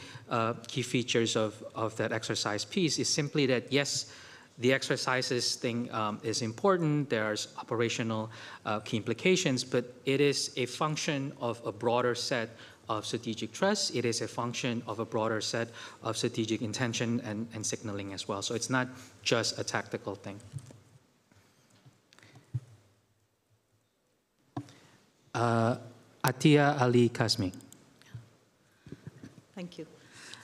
key features of that exercise piece is simply that, yes, the exercises thing is important. There's operational key implications, but it is a function of a broader set of strategic trust. It is a function of a broader set of strategic intention and signaling as well. So it's not just a tactical thing. Atia Ali Kazmi. Thank you.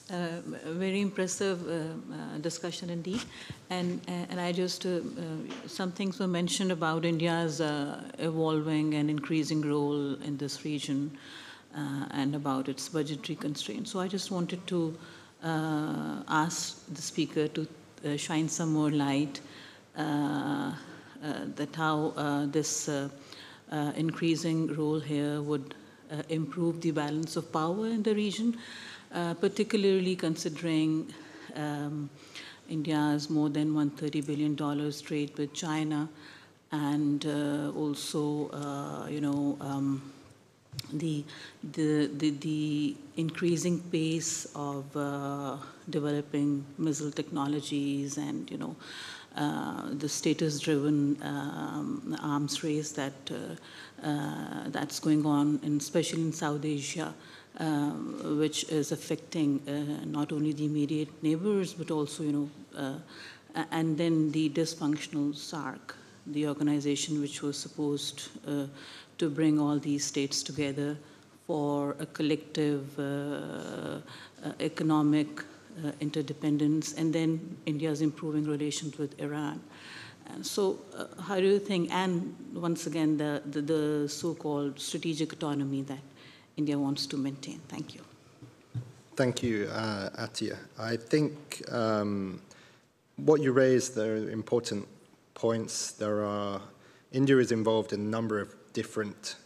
Very impressive discussion indeed. And I just, some things were mentioned about India's evolving and increasing role in this region and about its budgetary constraints. So I just wanted to ask the speaker to shine some more light that how this increasing role here would improve the balance of power in the region, particularly considering India's more than $130 billion trade with China, and also, the increasing pace of developing missile technologies, and the status-driven arms race that's going on, especially in South Asia, which is affecting not only the immediate neighbors, but also, and then the dysfunctional SAARC, the organization which was supposed to bring all these states together for a collective economic interdependence, and then India's improving relations with Iran. And so how do you think, and once again, the so-called strategic autonomy that India wants to maintain? Thank you. Thank you, Atia. I think what you raised, there are important points. India is involved in a number of different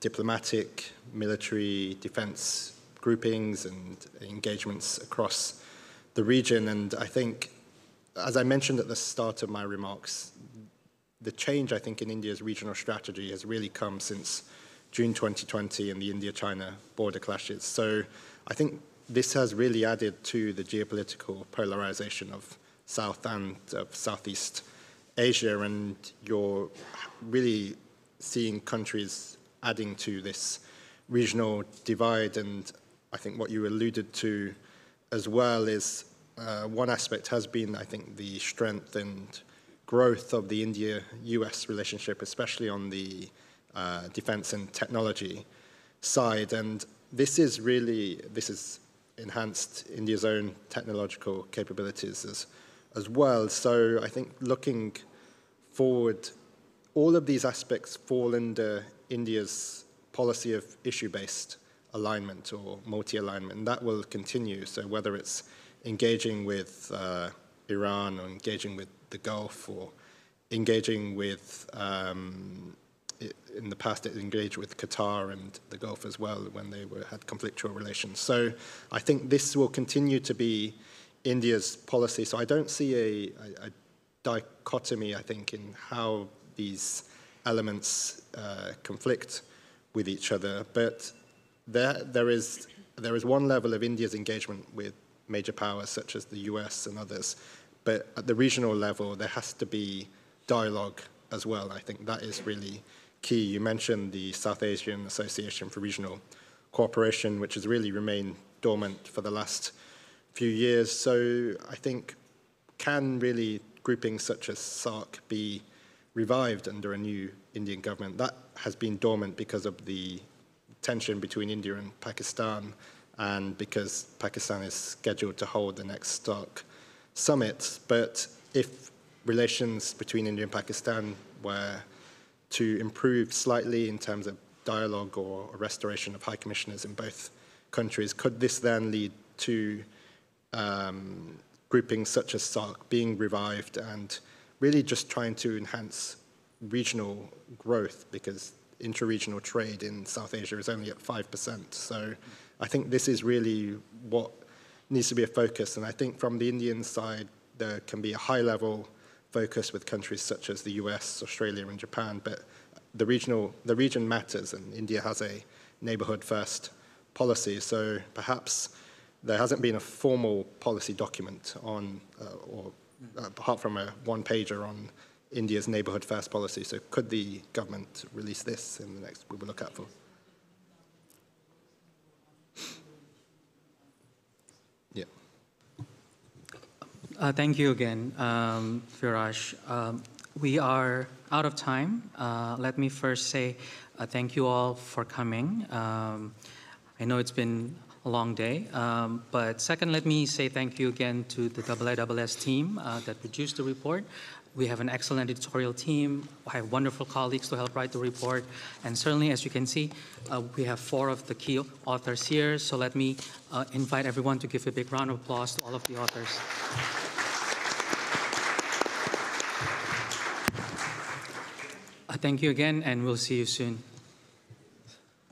diplomatic, military, defense groupings and engagements across the region. And I think, as I mentioned at the start of my remarks, the change, I think, in India's regional strategy has really come since June 2020 and the India-China border clashes. So I think this has really added to the geopolitical polarization of South and of Southeast Asia, and you're really seeing countries adding to this regional divide. And I think what you alluded to as well is one aspect has been, I think, the strength and growth of the India-US relationship, especially on the defense and technology side. And this has enhanced India's own technological capabilities as well. So I think looking forward, all of these aspects fall under India's policy of issue-based alignment or multi-alignment, and that will continue. So whether it's engaging with Iran or engaging with the Gulf, or engaging with, in the past it engaged with Qatar and the Gulf as well when they had conflictual relations. So I think this will continue to be India's policy. So I don't see a dichotomy, I think, in how these elements conflict with each other. But there is one level of India's engagement with major powers such as the US and others, but at the regional level, there has to be dialogue as well. I think that is really key. You mentioned the South Asian Association for Regional Cooperation, which has really remained dormant for the last few years. So I think, can really groupings such as SAARC be revived under a new Indian government? That has been dormant because of the tension between India and Pakistan, and because Pakistan is scheduled to hold the next SAARC summit. But if relations between India and Pakistan were to improve slightly in terms of dialogue or restoration of high commissioners in both countries, could this then lead to groupings such as SAARC being revived and really just trying to enhance regional growth, because intra-regional trade in South Asia is only at 5%. So I think this is really what needs to be a focus. And I think from the Indian side, there can be a high-level focus with countries such as the US, Australia, and Japan, but the region matters, and India has a neighborhood-first policy. So perhaps there hasn't been a formal policy document on, apart from a one-pager on India's neighborhood-first policy. So could the government release this in the next, we will look out for? Yeah. Thank you again, Firaj. We are out of time. Let me first say thank you all for coming. I know it's been a long day, but second, let me say thank you again to the IISS team that produced the report. We have an excellent editorial team. I have wonderful colleagues to help write the report. And certainly, as you can see, we have 4 of the key authors here. So let me invite everyone to give a big round of applause to all of the authors. Thank you again, and we'll see you soon.